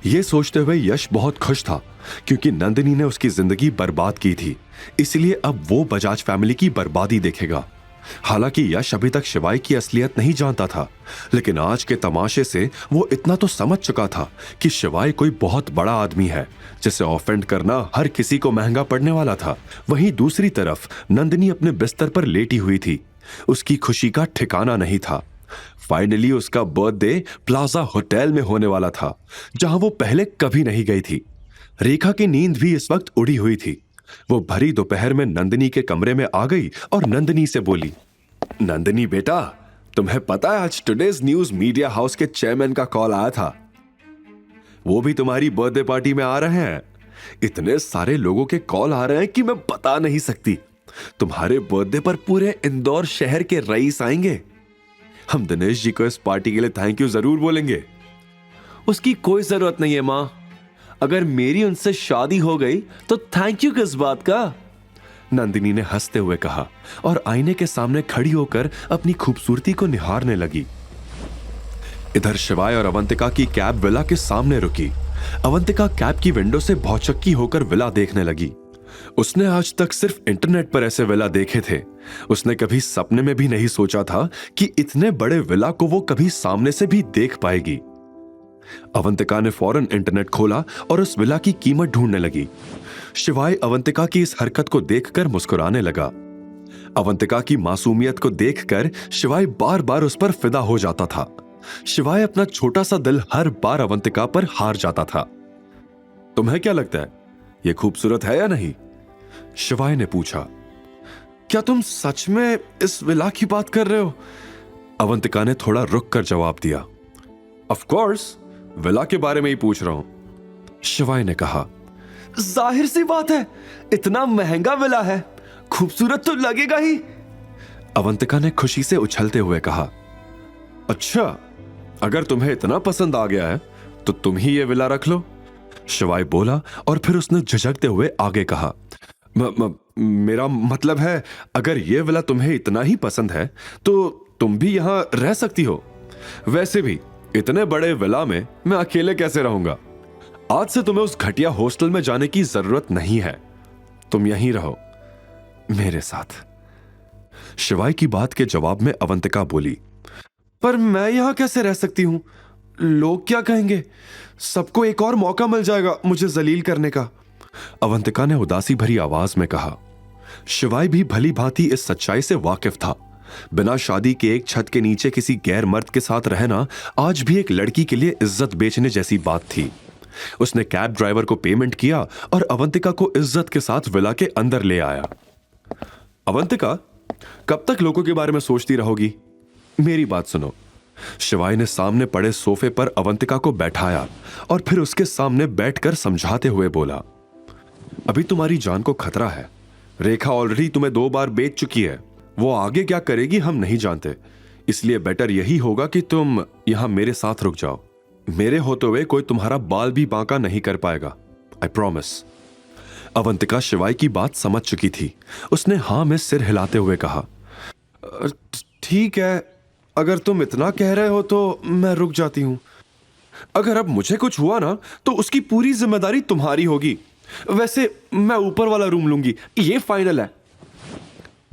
ये सोचते हुए यश बहुत खुश था क्योंकि नंदिनी ने उसकी जिंदगी बर्बाद की थी, इसलिए अब वो बजाज फैमिली की बर्बादी देखेगा। हालांकि यश अभी तक शिवाई की असलियत नहीं जानता था, लेकिन आज के तमाशे से वो इतना तो समझ चुका था कि शिवाई कोई बहुत बड़ा आदमी है जिसे ऑफेंड करना हर किसी को महंगा पड़ने वाला था। वहीं दूसरी तरफ नंदिनी अपने बिस्तर पर लेटी हुई थी। उसकी खुशी का ठिकाना नहीं था। फाइनली उसका बर्थडे प्लाजा होटल में होने वाला था, जहां वो पहले कभी नहीं गई थी। रेखा की नींद भी इस वक्त उड़ी हुई थी। वो भरी दोपहर में नंदिनी के कमरे में आ गई और नंदिनी से बोली, नंदिनी बेटा, तुम्हें पता है आज टुडेज न्यूज मीडिया हाउस के चेयरमैन का कॉल आया था। वो भी तुम्हारी बर्थडे पार्टी में आ रहे हैं। इतने सारे लोगों के कॉल आ रहे हैं कि मैं बता नहीं सकती। तुम्हारे बर्थडे पर पूरे इंदौर शहर के रईस आएंगे। हम दिनेश जी को इस पार्टी के लिए थैंक यू जरूर बोलेंगे। उसकी कोई जरूरत नहीं है मां, अगर मेरी उनसे शादी हो गई तो थैंक यू किस बात का? नंदिनी ने हंसते हुए कहा और आईने के सामने खड़ी होकर अपनी खूबसूरती को निहारने लगी। इधर शिवाय और अवंतिका की कैब विला के सामने रुकी। अवंतिका कैब की विंडो से भौचक्की होकर विला देखने लगी। उसने आज तक सिर्फ इंटरनेट पर ऐसे विला देखे थे। उसने कभी सपने में भी नहीं सोचा था कि इतने बड़े विला को वो कभी सामने से भी देख पाएगी। अवंतिका ने फौरन इंटरनेट खोला और उस विला की कीमत ढूंढने लगी। शिवाय अवंतिका की इस हरकत को देखकर मुस्कुराने लगा। अवंतिका की मासूमियत को देखकर शिवाय बार बार उस पर फिदा हो जाता था। शिवाय अपना छोटा सा दिल हर बार अवंतिका पर हार जाता था। तुम्हें क्या लगता है, यह खूबसूरत है या नहीं? शिवाय ने पूछा। क्या तुम सच में इस विला की बात कर रहे हो? अवंतिका ने थोड़ा रुक कर जवाब दिया। ऑफ कोर्स, विला के बारे में ही पूछ रहा हूं। शिवाय ने कहा। जाहिर सी बात है, इतना महंगा विला है, खूबसूरत तो लगेगा ही। अवंतिका ने खुशी से उछलते हुए कहा। अच्छा, अगर तुम्हें इतना पसंद आ गया है तो तुम ही ये विला रख लो। शिवाय बोला और फिर उसने झिझकते हुए आगे कहा, मेरा मतलब है, अगर ये विला तुम्हें इतना ही पसंद है तो तुम भी यहां रह सकती हो। वैसे भी इतने बड़े विला में मैं अकेले कैसे रहूंगा? आज से तुम्हें उस घटिया हॉस्टल में जाने की जरूरत नहीं है। तुम यहीं रहो मेरे साथ। शिवाय की बात के जवाब में अवंतिका बोली, पर मैं यहां कैसे रह सकती हूं? लोग क्या कहेंगे? सबको एक और मौका मिल जाएगा मुझे जलील करने का। अवंतिका ने उदासी भरी आवाज में कहा। शिवाय भी भली भांति इस सच्चाई से वाकिफ था। बिना शादी के एक छत के नीचे किसी गैर मर्द के साथ रहना आज भी एक लड़की के लिए इज्जत बेचने जैसी बात थी। उसने कैब ड्राइवर को पेमेंट किया और अवंतिका को इज्जत के साथ विला के अंदर ले आया। अवंतिका, कब तक लोगों के बारे में सोचती रहोगी? मेरी बात सुनो। शिवाय ने सामने पड़े सोफे पर अवंतिका को बैठाया और फिर उसके सामने बैठकर समझाते हुए बोला, अभी तुम्हारी जान को खतरा है। रेखा ऑलरेडी तुम्हें 2 बार बेच चुकी है। वो आगे क्या करेगी हम नहीं जानते, इसलिए बेटर यही होगा कि तुम यहां मेरे साथ रुक जाओ। मेरे होते हुए कोई तुम्हारा बाल भी बांका नहीं कर पाएगा, आई प्रॉमिस। अवंतिका शिवाय की बात समझ चुकी थी। उसने हां में सिर हिलाते हुए कहा, ठीक है, अगर तुम इतना कह रहे हो तो मैं रुक जाती हूं। अगर अब मुझे कुछ हुआ ना तो उसकी पूरी जिम्मेदारी तुम्हारी होगी। वैसे मैं ऊपर वाला रूम लूंगी, ये फाइनल है।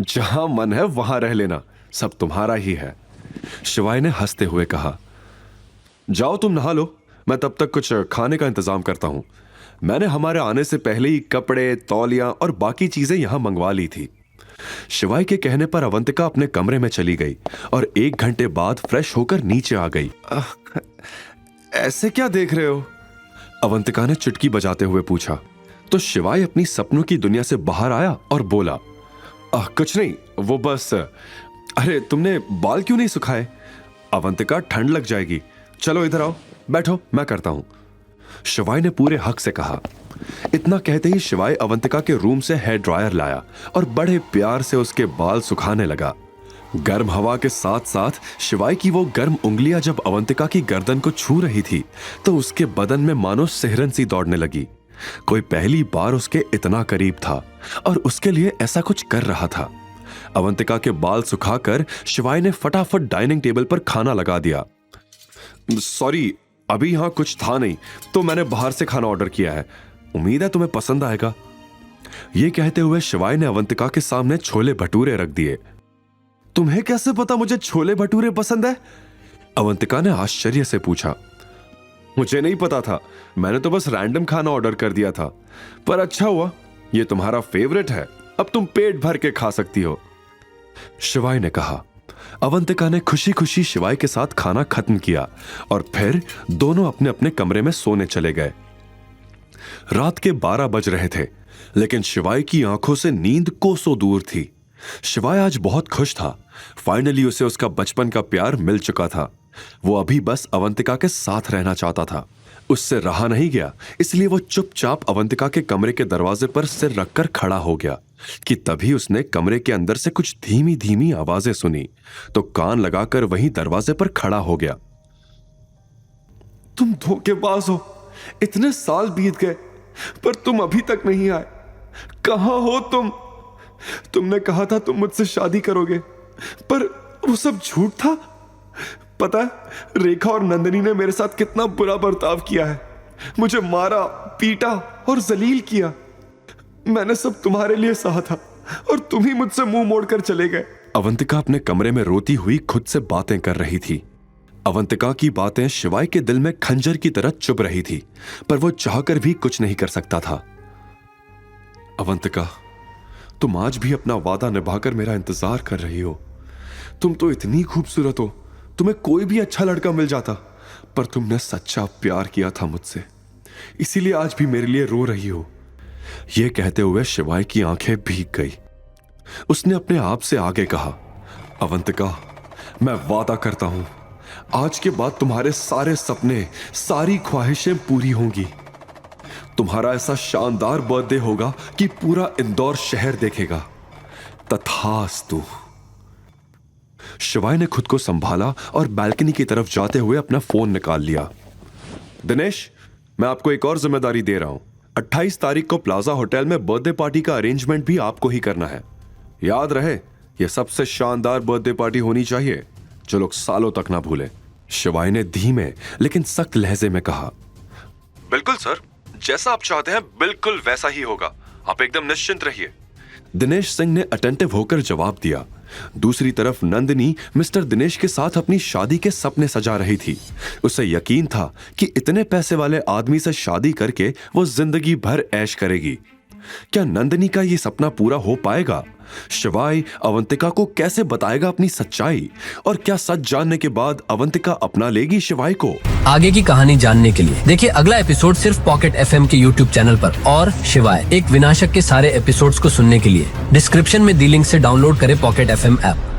जहां मन है वहां रह लेना, सब तुम्हारा ही है। शिवाय ने हंसते हुए कहा। जाओ तुम नहा लो, मैं तब तक कुछ खाने का इंतजाम करता हूं। मैंने हमारे आने से पहले ही कपड़े, तौलियां और बाकी चीजें यहां मंगवा ली थी। शिवाय के कहने पर अवंतिका अपने कमरे में चली गई और 1 घंटे बाद फ्रेश होकर नीचे आ गई। ऐसे क्या देख रहे हो? अवंतिका ने चुटकी बजाते हुए पूछा। तो शिवाय अपनी सपनों की दुनिया से बाहर आया और बोला, कुछ नहीं, वो बस अरे तुमने बाल क्यों नहीं सुखाए? अवंतिका, ठंड लग जाएगी, चलो इधर आओ, बैठो, मैं करता हूं। शिवाय ने पूरे हक से कहा। इतना कहते ही शिवाय अवंतिका के रूम से हेयर ड्रायर लाया और बड़े प्यार से उसके बाल सुखाने लगा। गर्म हवा के साथ साथ शिवाय की वो गर्म उंगलियां जब अवंतिका की गर्दन को छू रही थी तो उसके बदन में मानो सिहरन सी दौड़ने लगी। कोई पहली बार उसके इतना करीब था और उसके लिए ऐसा कुछ कर रहा था। अवंतिका के बाल सुखाकर शिवाय ने फटाफट डाइनिंग टेबल पर खाना लगा दिया। सॉरी, अभी यहां कुछ था नहीं तो मैंने बाहर से खाना ऑर्डर किया है, उम्मीद है तुम्हें पसंद आएगा। यह कहते हुए शिवाय ने अवंतिका के सामने छोले भटूरे रख दिए। तुम्हें कैसे पता मुझे छोले भटूरे पसंद है? अवंतिका ने आश्चर्य से पूछा। मुझे नहीं पता था, मैंने तो बस रैंडम खाना ऑर्डर कर दिया था, पर अच्छा हुआ, ये तुम्हारा फेवरेट है, अब तुम पेट भर के खा सकती हो, शिवाय ने कहा। अवंतिका ने खुशी खुशी शिवाय के साथ खाना खत्म किया और फिर दोनों अपने अपने कमरे में सोने चले गए। रात के 12 बज रहे थे, लेकिन शिवाय की आंखों से नींद कोसों दूर थी। शिवाय आज बहुत खुश था, फाइनली उसे उसका बचपन का प्यार मिल चुका था। वो अभी बस अवंतिका के साथ रहना चाहता था। उससे रहा नहीं गया, इसलिए वो चुपचाप अवंतिका के कमरे के दरवाजे पर सिर रखकर खड़ा हो गया कि तभी उसने कमरे के अंदर से कुछ धीमी धीमी आवाजें सुनी तो कान लगाकर वहीं दरवाजे पर खड़ा हो गया। तुम धोखेबाज हो, इतने साल बीत गए पर तुम अभी तक नहीं आए, कहां हो तुम? तुमने कहा था तुम मुझसे शादी करोगे, पर वो सब झूठ था। पता है, रेखा और नंदिनी ने मेरे साथ कितना बुरा बर्ताव किया है, मुझे मारा, पीटा और जलील किया। मैंने सब तुम्हारे लिए सहा था और तुम ही मुझसे मुंह मोड़कर चले गए। अवंतिका अपने कमरे में रोती हुई खुद से बातें कर रही थी। अवंतिका की बातें शिवाय के दिल में खंजर की तरह चुभ रही थी, पर वो चाहकर भी कुछ नहीं कर सकता था। अवंतिका, तुम आज भी अपना वादा निभाकर मेरा इंतजार कर रही हो। तुम तो इतनी खूबसूरत हो, तुम्हें कोई भी अच्छा लड़का मिल जाता, पर तुमने सच्चा प्यार किया था मुझसे, इसीलिए आज भी मेरे लिए रो रही हो। यह कहते हुए शिवाय की आंखें भीग गई। उसने अपने आप से आगे कहा, अवंतिका, मैं वादा करता हूं, आज के बाद तुम्हारे सारे सपने, सारी ख्वाहिशें पूरी होंगी। तुम्हारा ऐसा शानदार बर्थडे होगा कि पूरा इंदौर शहर देखेगा। तथास्तु। शिवाय ने खुद को संभाला और बालकनी की तरफ जाते हुए अपना फोन निकाल लिया। दिनेश, मैं आपको एक और जिम्मेदारी दे रहा हूं। 28 तारीख को प्लाजा होटल में बर्थडे पार्टी का अरेंजमेंट भी आपको ही करना है। याद रहे, यह सबसे शानदार बर्थडे पार्टी होनी चाहिए जो लोग सालों तक ना भूलें। शिवाय ने धीमे लेकिन सख्त लहजे में कहा। बिल्कुल सर, जैसा आप चाहते हैं बिल्कुल वैसा ही होगा, आप एकदम निश्चिंत रहिए। दिनेश सिंह ने अटेंटिव होकर जवाब दिया। दूसरी तरफ नंदिनी मिस्टर दिनेश के साथ अपनी शादी के सपने सजा रही थी। उसे यकीन था कि इतने पैसे वाले आदमी से शादी करके वो जिंदगी भर ऐश करेगी। क्या नंदिनी का ये सपना पूरा हो पाएगा? शिवाय अवंतिका को कैसे बताएगा अपनी सच्चाई? और क्या सच जानने के बाद अवंतिका अपना लेगी शिवाय को? आगे की कहानी जानने के लिए देखिए अगला एपिसोड सिर्फ पॉकेट एफएम के यूट्यूब चैनल पर। और शिवाय एक विनाशक के सारे एपिसोड्स को सुनने के लिए डिस्क्रिप्शन में दी लिंक से डाउनलोड करें पॉकेट एफएम ऐप।